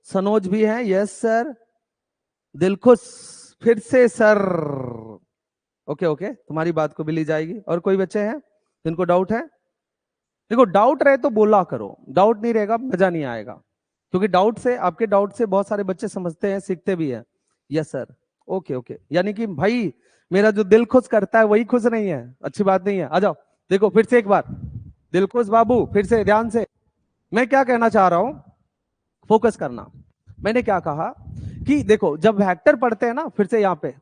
सनोज भी हैं, यस सर। दिलखुश फिर से सर, ओके ओके, तुम्हारी बात को भी ली जाएगी। और कोई बच्चे हैं जिनको डाउट है? देखो डाउट रहे तो बोला करो, डाउट नहीं रहेगा मजा नहीं आएगा, क्योंकि डाउट से, आपके डाउट से बहुत सारे बच्चे समझते हैं, सीखते भी हैं। यस सर, ओके ओके, यानी कि भाई मेरा जो दिल खुश करता है वही खुश नहीं है, अच्छी बात नहीं है। आ जाओ, देखो फिर से एक बार, दिलखुश बाबू फिर से ध्यान से, मैं क्या कहना चाह रहा हूं, फोकस करना। मैंने क्या कहा कि देखो जब वेक्टर पढ़ते हैं ना, फिर से यहां पे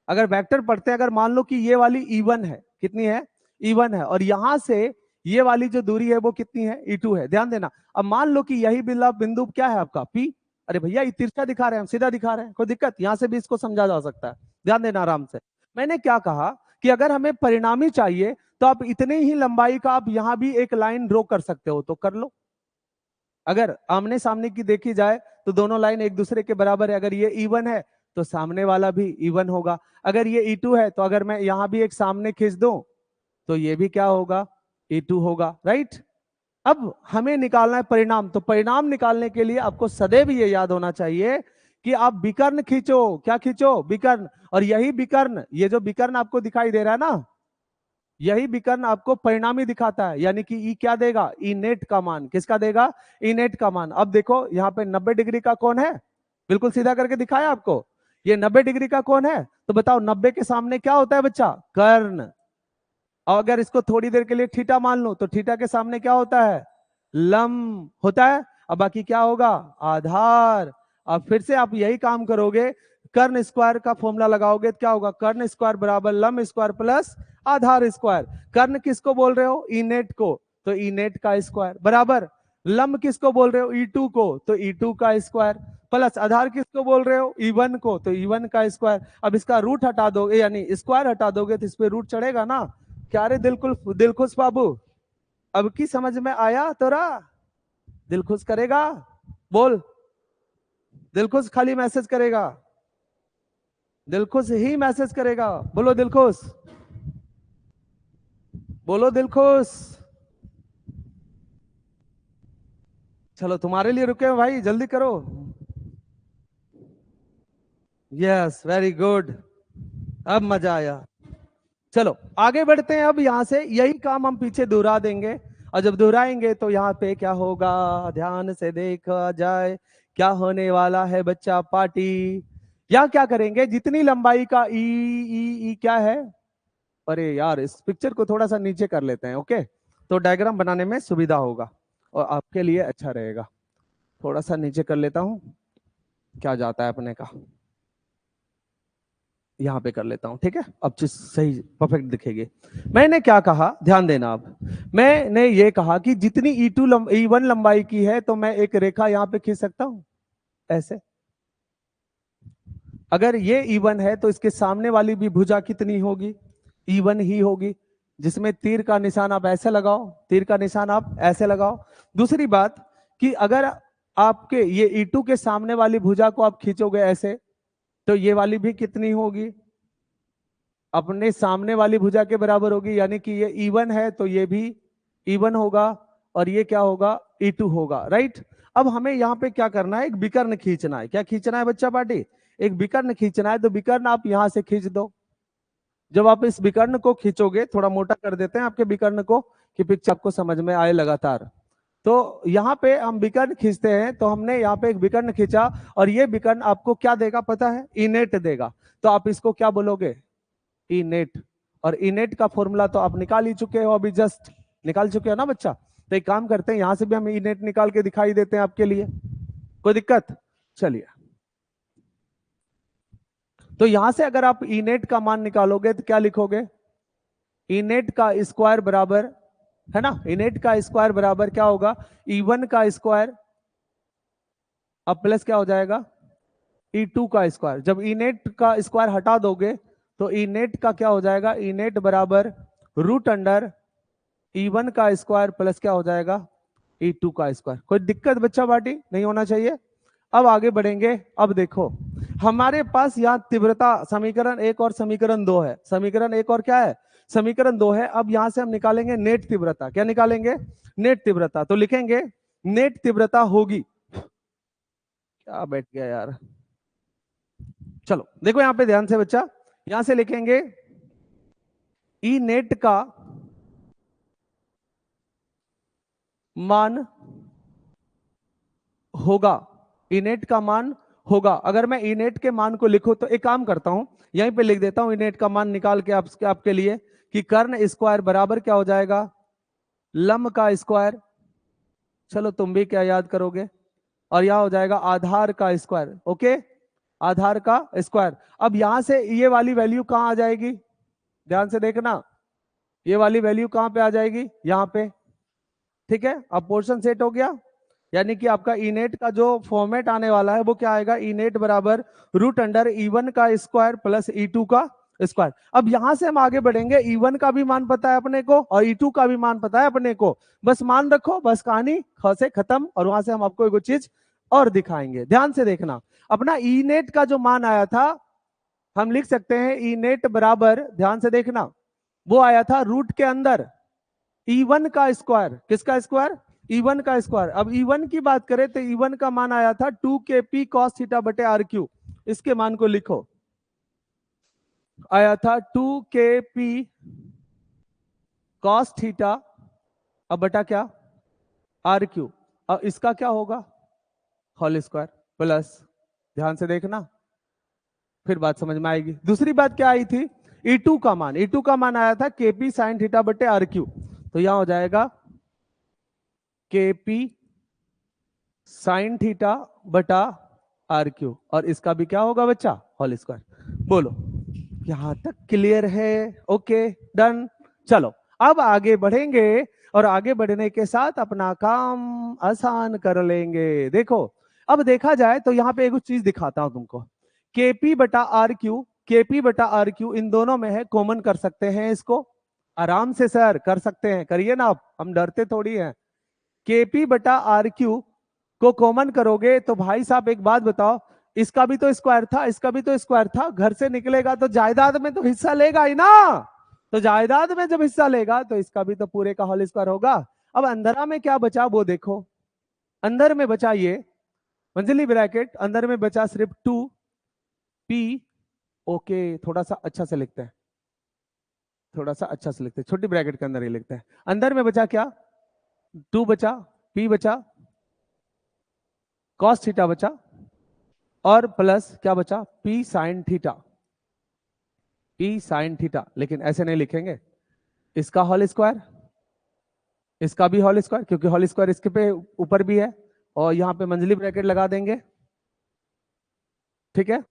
अगर वेक्टर पढ़ते हैं, अगर मान लो कि ये वाली E1 है, कितनी है, E1 है, और यहां से ये वाली जो दूरी है वो कितनी है, E2 है। ध्यान देना, अब मान लो कि यही बिंदु क्या है आपका P, अरे भैया ये तिरछा दिखा रहे हैं, हम सीधा दिखा रहे हैं, कोई दिक्कत, यहां से भी इसको समझा जा सकता है। ध्यान देना आराम से। मैंने क्या कहा कि अगर हमें परिणामी चाहिए तो आप इतने ही लंबाई का आप यहां भी एक लाइन ड्रॉ कर सकते हो, तो कर लो। अगर आमने सामने की देखी जाए तो दोनों लाइन एक दूसरे के बराबर है, अगर ये E1 है तो सामने वाला भी E1 होगा, अगर ये E2 है तो अगर मैं यहां भी एक सामने खींच दूं तो ये भी क्या होगा, E2 होगा, राइट। अब हमें निकालना है परिणाम, तो परिणाम निकालने के लिए आपको सदैव ये याद होना चाहिए कि आप विकर्ण खींचो, क्या खींचो, विकर्ण। और यही विकर्ण, ये जो विकर्ण आपको दिखाई दे रहा है ना, यही विकर्ण आपको परिणामी दिखाता है, यानी कि ई क्या देगा, ई नेट का मान, किसका देगा, ई नेट का मान। अब देखो यहाँ पे 90 डिग्री का कौन है, बिल्कुल सीधा करके दिखाया आपको, ये 90 डिग्री का कौन है, तो बताओ 90 के सामने क्या होता है बच्चा, कर्ण। और अगर इसको थोड़ी देर के लिए थीटा मान लो तो थीटा के सामने क्या होता है, लंब होता है। अब बाकी क्या होगा, आधार। अब फिर से आप यही काम करोगे, कर्ण स्क्वायर का फॉर्मूला लगाओगे तो क्या होगा, कर्ण स्क्वायर बराबर लंब स्क्वायर प्लस आधार स्क्वायर। कर्ण किसको बोल रहे हो, ई नेट को, तो ई नेट का स्क्वायर बराबर लंब किसको बोल रहे हो, E2 को, तो E2 का स्क्वायर प्लस आधार किसको बोल रहे हो, E1 को, तो E1 का स्क्वायर। अब इसका रूट हटा दोगे, यानी स्क्वायर हटा दोगे तो इस पे रूट चढ़ेगा ना। क्या रे दिलखुश बाबू, अब की समझ में आया तोरा, दिल खुश करेगा, बोल, दिल खुश खाली मैसेज करेगा, दिल खुश ही मैसेज करेगा, बोलो दिल खुश, बोलो दिल खुश। चलो तुम्हारे लिए रुके भाई, जल्दी करो। यस वेरी गुड, अब मजा आया। चलो आगे बढ़ते हैं, अब यहां से यही काम हम पीछे दोहरा देंगे, और जब दोहराएंगे तो यहाँ पे क्या होगा, ध्यान से देखा जाए क्या होने वाला है बच्चा, पार्टी। या क्या करेंगे, जितनी लंबाई का ई क्या है, अरे यार इस पिक्चर को थोड़ा सा नीचे कर लेते हैं, ओके, तो डायग्राम बनाने में सुविधा होगा और आपके लिए अच्छा रहेगा। थोड़ा सा नीचे कर लेता हूं, क्या जाता है अपने का, यहाँ पे कर लेता हूं, ठीक है, अब चीज सही परफेक्ट दिखेगी। मैंने क्या कहा, ध्यान देना, अब मैंने ये कहा कि जितनी E1 लंबाई की है तो मैं एक रेखा यहाँ पे खींच सकता हूं ऐसे। अगर ये E1 है तो इसके सामने वाली भी भुजा कितनी होगी, E1 ही होगी, जिसमें तीर का निशान आप ऐसे लगाओ, तीर का निशान आप ऐसे लगाओ। दूसरी बात कि अगर आपके ये E2 के सामने वाली भुजा को आप खींचोगे ऐसे, तो ये वाली भी कितनी होगी, अपने सामने वाली भुजा के बराबर होगी, यानी कि ये E1 है तो ये भी E1 होगा, और ये क्या होगा, E2 होगा, राइट। अब हमें यहाँ पे क्या करना है, एक विकर्ण खींचना है, क्या खींचना है बच्चा पार्टी, एक विकर्ण खींचना है तो विकर्ण आप यहां से खींच दो। जब आप इस विकर्ण को खींचोगे, थोड़ा मोटा कर देते हैं आपके विकर्ण को कि पिक्चर आपको समझ में आए लगातार। तो यहाँ पे हम विकर्ण खींचते हैं, तो हमने यहाँ पे एक विकर्ण खींचा और ये विकर्ण आपको क्या देगा पता है? इनेट देगा। तो आप इसको क्या बोलोगे? इनेट। और इनेट का फॉर्मूला तो आप निकाल ही चुके हो, अभी जस्ट निकाल चुके हो ना बच्चा। तो एक काम करते हैं, यहां से भी हम इनेट निकाल के दिखाई देते हैं आपके लिए, कोई दिक्कत? चलिए, तो यहां से अगर आप इनेट का मान निकालोगे तो क्या लिखोगे? इनेट का स्क्वायर बराबर, है ना, इनेट का स्क्वायर बराबर क्या होगा? E1 का स्क्वायर अब प्लस क्या हो जाएगा? E2 का स्क्वायर। जब इनेट का स्क्वायर हटा दोगे तो इनेट का क्या हो जाएगा? इनेट बराबर रूट अंडर E1 का स्क्वायर प्लस क्या हो जाएगा? E2 का स्क्वायर। कोई दिक्कत बच्चा पार्टी नहीं होना चाहिए। अब आगे बढ़ेंगे। अब देखो, हमारे पास यहाँ तीव्रता समीकरण 1 और समीकरण 2 है। समीकरण 1 और क्या है? समीकरण 2 है। अब यहां से हम निकालेंगे नेट तीव्रता। क्या निकालेंगे? नेट तीव्रता। तो लिखेंगे नेट तीव्रता होगी, क्या बैठ गया यार, चलो देखो यहां पे ध्यान से बच्चा, यहां से लिखेंगे ई नेट का मान होगा, इनेट का मान होगा। अगर मैं इनेट के मान को लिखूं तो एक काम करता हूं, यहीं पे लिख देता हूं इनेट का मान निकाल के आपके लिए कि कर्ण स्क्वायर बराबर क्या हो जाएगा? लंब का स्क्वायर। चलो तुम भी क्या याद करोगे, और यह हो जाएगा आधार का स्क्वायर। ओके, आधार का स्क्वायर। अब यहां से ये वाली वैल्यू कहां आ जाएगी? ध्यान से देखना, ये वाली वैल्यू कहां पे आ जाएगी? यहां पे। ठीक है, अब पोर्शन सेट हो गया। यानी कि आपका इनेट का जो फॉर्मेट आने वाला है वो क्या आएगा? इनेट बराबर रूट अंडर E1 का स्क्वायर प्लस E2 का स्क्वायर। अब यहां से हम आगे बढ़ेंगे। E1 का भी मान पता है अपने को और E2 का भी मान पता है अपने को। बस मान रखो, बस कहानी ख से खत्म। और वहां से हम आपको एक चीज और दिखाएंगे, ध्यान से देखना। अपना इनेट का जो मान आया था, हम लिख सकते हैं इनेट बराबर, ध्यान से देखना, वो आया था रूट के अंदर E1 का स्क्वायर। किसका स्क्वायर? E1 का स्क्वायर। अब E1 की बात करें तो E1 का मान आया था 2kp cos थीटा बटे RQ। इसके मान को लिखो, आया था 2kp cos थीटा अब बटा क्या? RQ। अब इसका क्या होगा? होल स्क्वायर प्लस, ध्यान से देखना फिर बात समझ में आएगी। दूसरी बात क्या आई थी? E2 का मान, E2 का मान आया था kp sin थीटा बटे RQ। तो यहां हो जाएगा kp साइन थीटा बटा RQ। और इसका भी क्या होगा बच्चा? Whole square. बोलो, यहां तक क्लियर है? Okay, done. चलो अब आगे बढ़ेंगे और आगे बढ़ने के साथ अपना काम आसान कर लेंगे। देखो, अब देखा जाए तो यहां पे एक चीज दिखाता हूं तुमको। KP बटा RQ, KP बटा RQ इन दोनों में है, कॉमन कर सकते हैं इसको आराम से। सर कर सकते हैं, करिए ना आप, हम डरते थोड़ी हैं। KP बटा RQ को कॉमन करोगे तो भाई साहब एक बात बताओ, इसका भी तो स्क्वायर था, इसका भी तो स्क्वायर था, घर से निकलेगा तो जायदाद में तो हिस्सा लेगा ही ना। तो जायदाद में जब हिस्सा लेगा तो इसका भी तो पूरे का होल स्क्वायर होगा। अब अंदरा में क्या बचा वो देखो, अंदर में बचा ये मंजिली ब्रैकेट, अंदर में बचा सिर्फ 2p। ओके, थोड़ा सा अच्छा से लिखते हैं, थोड़ा सा अच्छा से लिखते हैं, छोटी ब्रैकेट के अंदर ही लिखते हैं। अंदर में बचा क्या? 2 बचा, p बचा, कॉस थीटा बचा, और प्लस क्या बचा? p sine theta, p sine theta. लेकिन ऐसे नहीं लिखेंगे, इसका होल स्क्वायर, इसका भी होल स्क्वायर, क्योंकि होल स्क्वायर इसके पे ऊपर भी है, और यहां पे मंजिली ब्रैकेट लगा देंगे। ठीक है,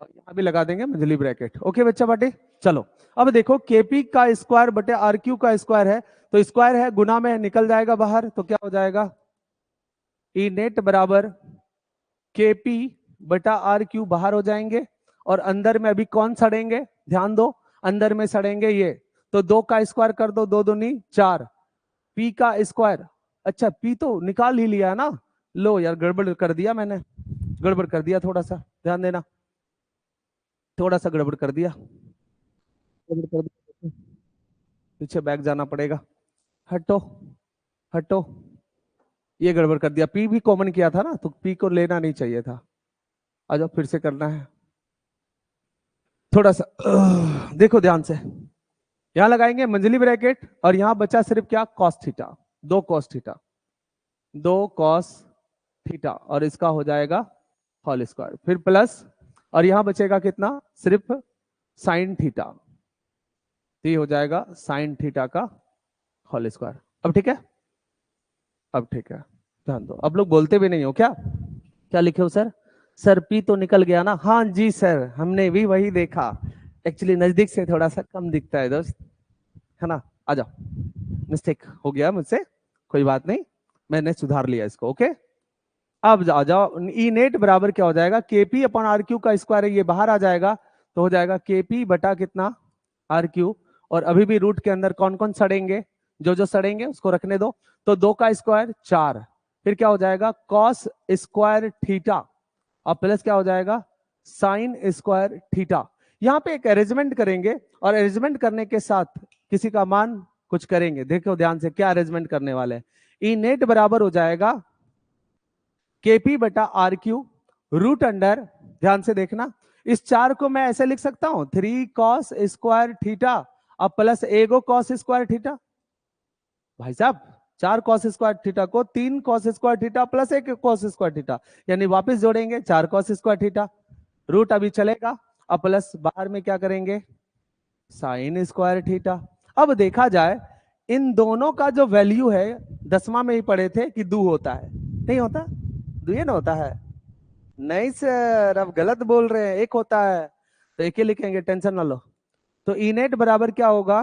और यहां भी लगा देंगे मंजिली ब्रैकेट। ओके बच्चा बाटी, चलो अब देखो, केपी का स्क्वायर बटे RQ का स्क्वायर है, तो स्क्वायर है गुना में निकल जाएगा बाहर, तो क्या हो जाएगा? ई नेट बराबर KP बटा RQ बाहर हो जाएंगे, और अंदर में अभी कौन सड़ेंगे? ध्यान दो, अंदर में सड़ेंगे ये। तो 2 का स्क्वायर कर दो, 2 दूनी 4, P का स्क्वायर। अच्छा, P तो निकाल ही लिया ना। लो यार, गड़बड़ कर दिया मैंने, गड़बड़ कर दिया, थोड़ा सा ध्यान देना, थोड़ा सा गड़बड़ कर दिया, गड़बड़ कर दिया। पीछे बैक जाना पड़ेगा, हटो हटो, ये गड़बड़ कर दिया। P भी कॉमन किया था ना, तो P को लेना नहीं चाहिए था। आ जाओ, फिर से करना है। थोड़ा सा देखो ध्यान से, यहां लगाएंगे मंजली ब्रैकेट और यहां बचा सिर्फ क्या, cos theta, 2 cos theta, 2 cos theta और इसका हो जाएगा होल स्क्वायर, फिर प्लस और यहां बचेगा कितना, सिर्फ साइन थीटा, तो ये हो जाएगा साइन थीटा का होल स्क्वायर। अब ठीक है, अब ठीक है, ध्यान दो, अब लोग बोलते भी नहीं हो क्या, क्या लिखे हो सर, सर पी तो निकल गया ना, हाँ जी सर हमने भी वही देखा, एक्चुअली नजदीक से थोड़ा सा कम दिखता है दोस्त, है ना, आ जाओ, मिस्टेक हो गया मुझसे, कोई बात नहीं, मैंने सुधार लिया इसको, ओके। अब आ जाओ, ई नेट बराबर क्या हो जाएगा, केपी अपॉन आर क्यू का स्क्वायर है, ये बाहर आ जाएगा, तो हो जाएगा केपी बटा कितना, आर क्यू, और अभी भी रूट के अंदर कौन कौन सड़ेंगे, जो जो सड़ेंगे उसको रखने दो, तो 2 का स्क्वायर 4, फिर क्या हो जाएगा कॉस स्क्वायर थीटा, और प्लस क्या हो जाएगा साइन स्क्वायर थीटा। यहाँ पे एक अरेंजमेंट करेंगे और अरेंजमेंट करने के साथ किसी का मान कुछ करेंगे, देखो ध्यान से क्या अरेंजमेंट करने वाले हैं। ई नेट बराबर हो जाएगा केपी बटा आर क्यू रूट अंडर, ध्यान से देखना, इस 4 को मैं ऐसे लिख सकता हूं 3 कॉस स्क्वायर थीटा अब प्लस एगो कॉस स्क्वायर थीटा, भाई साहब 4 कॉस स्क्वायर थीटा को 3 cos square theta plus 1 cos square theta, यानी वापस जोड़ेंगे 4 कॉस स्क्वायर थीटा, रूट अभी चलेगा, अब प्लस बाहर में क्या करेंगे साइन स्क्वायर थीटा। अब देखा जाए इन दोनों का जो वैल्यू है, 10वां में ही पढ़े थे कि दू होता है, नहीं होता, दुए ना होता है, नहीं सर अब गलत बोल रहे हैं, एक होता है, तो एक ही लिखेंगे, टेंशन ना लो। तो ई नेट बराबर क्या होगा,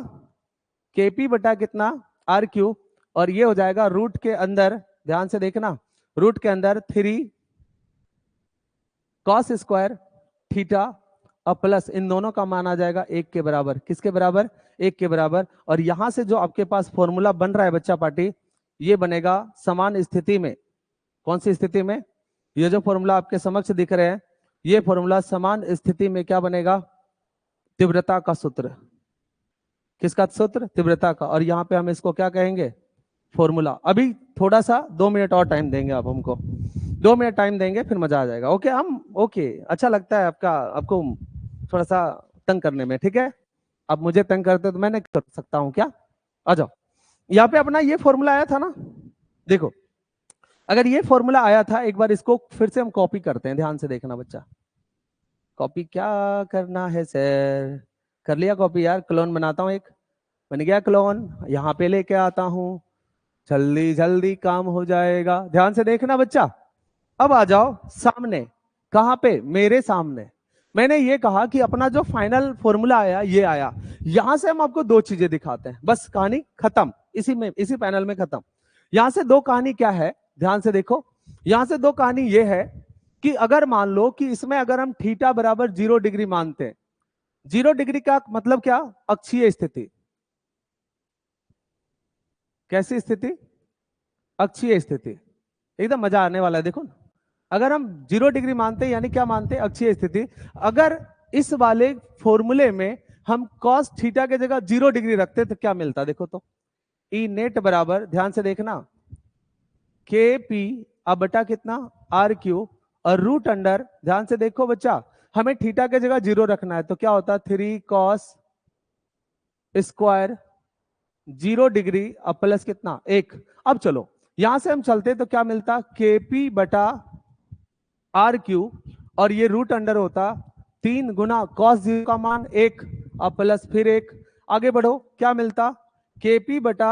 केपी बटा कितना आर क्यू, और ये हो जाएगा रूट के अंदर, ध्यान से देखना, रूट के अंदर 3 कॉस स्क्वायर थीटा और प्लस इन दोनों का मान आ जाएगा 1 के बराबर, किसके बराबर, 1 के बराबर, और यहां से जो आपके पास फॉर्मूला बन रहा है बच्चा पार्टी, ये बनेगा समान स्थिति में, कौन सी स्थिति में, ये जो फॉर्मूला आपके समक्ष दिख रहे हैं, ये फॉर्मूला समान स्थिति में क्या बनेगा, तीव्रता का सूत्र, किसका सूत्र, तीव्रता का, और यहाँ पे हम इसको क्या कहेंगे, फॉर्मूला। अभी थोड़ा सा 2 मिनट और टाइम देंगे आप हमको, 2 मिनट टाइम देंगे फिर मजा आ जाएगा, ओके हम, ओके अच्छा लगता है आपका, आपको थोड़ा सा तंग करने में, ठीक है, अब मुझे तंग करते तो मैं नहीं कर सकता हूँ क्या, आ जाओ, यहाँ पे अपना ये फॉर्मूला आया था ना, देखो अगर ये फॉर्मूला आया था, एक बार इसको फिर से हम कॉपी करते हैं, ध्यान से देखना बच्चा, कॉपी क्या करना है सर, कर लिया कॉपी यार, क्लोन बनाता हूं, एक बन गया क्लोन, यहां पे लेके आता हूं, जल्दी जल्दी काम हो जाएगा, ध्यान से देखना बच्चा। अब आ जाओ सामने, कहां पे, मेरे सामने, मैंने ये कहा कि अपना जो फाइनल फॉर्मूला आया ये आया, यहां से हम आपको 2 चीजें दिखाते हैं, बस कहानी खत्म, इसी में, इसी पैनल में खत्म। यहां से 2 कहानी क्या है, ध्यान से देखो, यहां से 2 कहानी ये है कि अगर मान लो कि इसमें अगर हम थीटा बराबर 0 डिग्री मानते हैं, 0 डिग्री का मतलब क्या, अक्षीय स्थिति, कैसी स्थिति, अक्षीय स्थिति, एकदम मजा आने वाला है, देखो ना, अगर हम 0 डिग्री मानते हैं यानी क्या मानते हैं, अक्षीय स्थिति, अगर इस वाले फॉर्मूले में हम cos थीटा के जगह 0 डिग्री रखते तो क्या मिलता, देखो तो, ई नेट बराबर, ध्यान से देखना, के पी अब बटा कितना आर क्यू और रूट अंडर, ध्यान से देखो बच्चा, हमें थीटा के जगह 0 रखना है, तो क्या होता है 3 cos स्क्वायर 0 डिग्री अब प्लस कितना 1। अब चलो यहां से हम चलते तो क्या मिलता, केपी बटा आर क्यू और ये रूट अंडर होता 3 गुना कॉस 0 का मान 1 अब प्लस फिर 1, आगे बढ़ो क्या मिलता, केपी बटा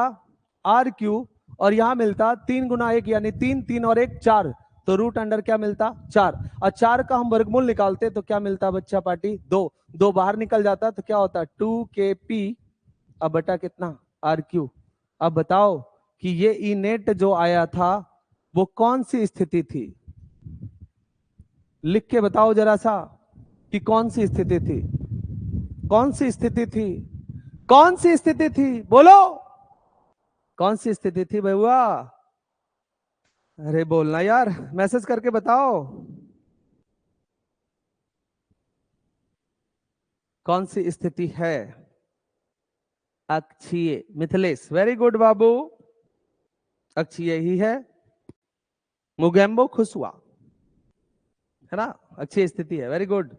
आर क्यू और यहां मिलता 3 गुना 1 यानी 3, 3 और 1 4, तो रूट अंडर क्या मिलता 4, और 4 का हम वर्गमूल निकालते तो क्या मिलता बच्चा पार्टी 2, 2 बाहर निकल जाता तो क्या होता 2 के पी अब बटा कितना आर क्यू। अब बताओ कि ये ई नेट जो आया था वो कौन सी स्थिति थी, लिख के बताओ जरा सा कि कौन सी स्थिति थी, कौन सी स्थिति थी, कौन सी स्थिति थी, बोलो कौन सी स्थिति थी भैया, अरे बोलना यार, मैसेज करके बताओ कौन सी स्थिति है, अक्षीय, मिथिलेश वेरी गुड बाबू, अक्षीय ही है, मुगेम्बो खुश हुआ है ना, अच्छी स्थिति है, वेरी गुड।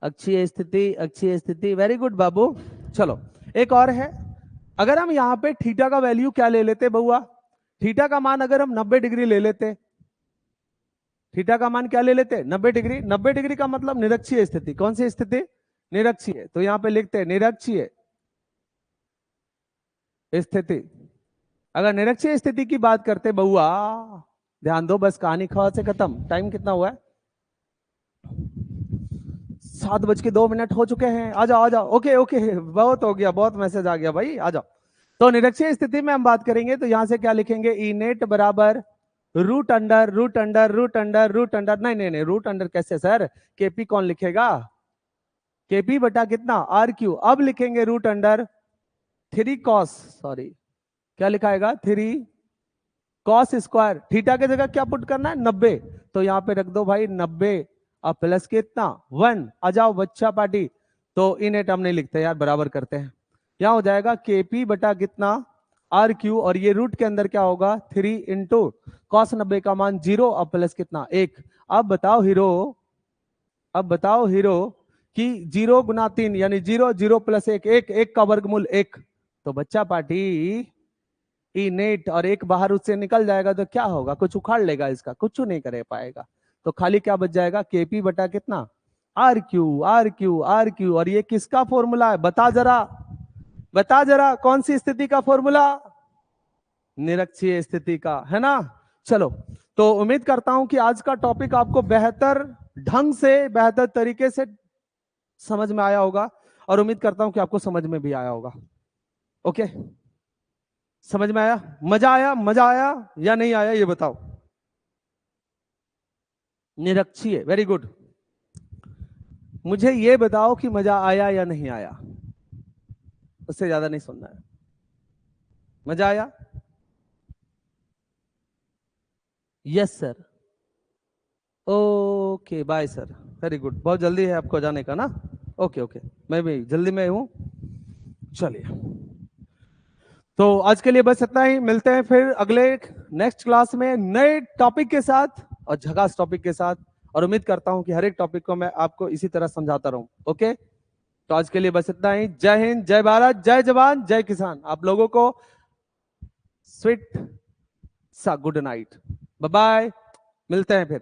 अक्षीय स्थिति, अक्षीय स्थिति, वेरी गुड बाबू। चलो एक और है, अगर हम यहाँ पे थीटा का वैल्यू क्या ले लेते बउआ, थीटा का मान अगर हम 90 डिग्री ले लेते, थीटा का मान क्या ले लेते 90 डिग्री। 90 डिग्री का मतलब निरक्षीय स्थिति, कौन सी स्थिति, निरक्षीय। तो यहाँ पे लिखते हैं निरक्षीय स्थिति। अगर निरक्षीय स्थिति की बात करते बउआ, ध्यान दो, बस कहानी ख से खत्म। टाइम कितना हुआ है, 7:02 हो चुके हैं। आ जाओ आ जाओ, ओके ओके, बहुत हो गया, बहुत मैसेज आ गया भाई, आ जाओ। तो निरक्षीय स्थिति में हम बात करेंगे तो यहां से क्या लिखेंगे, ई नेट बराबर root under root under root under root under, नहीं नहीं नहीं, रूट अंडर कैसे सर, केपी कौन लिखेगा, केपी बटा कितना आर क्यू। अब लिखेंगे रूट अंडर 3 कॉस, सॉरी क्या लिखाएगा 3 कॉस स्क्वायर, थीटा की जगह क्या पुट करना है 90, तो यहाँ पे रख दो भाई 90 अब प्लस कितना 1। आ जाओ बच्चा पार्टी, तो इनेट हम नहीं लिखते यार, बराबर करते हैं। यहाँ हो जाएगा केपी बटा कितना आर क्यू, और ये रूट के अंदर क्या होगा 3 इंटू कॉस 90 का मान 0, अब प्लस कितना 1। अब बताओ हीरो, अब बताओ हीरो कि 0 गुना 3 यानी 0, 0 प्लस 1, 1 का वर्गमूल 1। तो बच्चा पार्टी ई नेट और 1 बाहर उससे निकल जाएगा तो क्या होगा, कुछ उखाड़ लेगा इसका, कुछ नहीं कर पाएगा। तो खाली क्या बच जाएगा केपी बटा कितना R Q, R Q, R Q. और ये किसका फॉर्मूला है बता जरा, बता जरा, कौन सी स्थिति का फॉर्मूला, निरक्षीय स्थिति का, है ना। चलो, तो उम्मीद करता हूं कि आज का टॉपिक आपको बेहतर ढंग से, बेहतर तरीके से समझ में आया होगा, और उम्मीद करता हूं कि आपको समझ में भी आया होगा। ओके, समझ में आया, मजा आया, मजा आया या नहीं आया ये बताओ। निरक्षीय, वेरी गुड। मुझे ये बताओ कि मजा आया या नहीं आया, उससे ज्यादा नहीं सुनना है। मजा आया, yes sir, okay bye sir, very good. बहुत जल्दी है आपको जाने का ना, ओके ओके, मैं भी जल्दी में हूं। चलिए, तो आज के लिए बस इतना ही, मिलते हैं फिर अगले नेक्स्ट क्लास में नए टॉपिक के साथ और झकास टॉपिक के साथ, और उम्मीद करता हूं कि हर एक टॉपिक को मैं आपको इसी तरह समझाता रहूं। ओके, तो आज के लिए बस इतना ही। जय हिंद, जय भारत, जय जवान, जय किसान। आप लोगों को स्वीट सा गुड नाइट, बाय बाय, मिलते हैं फिर।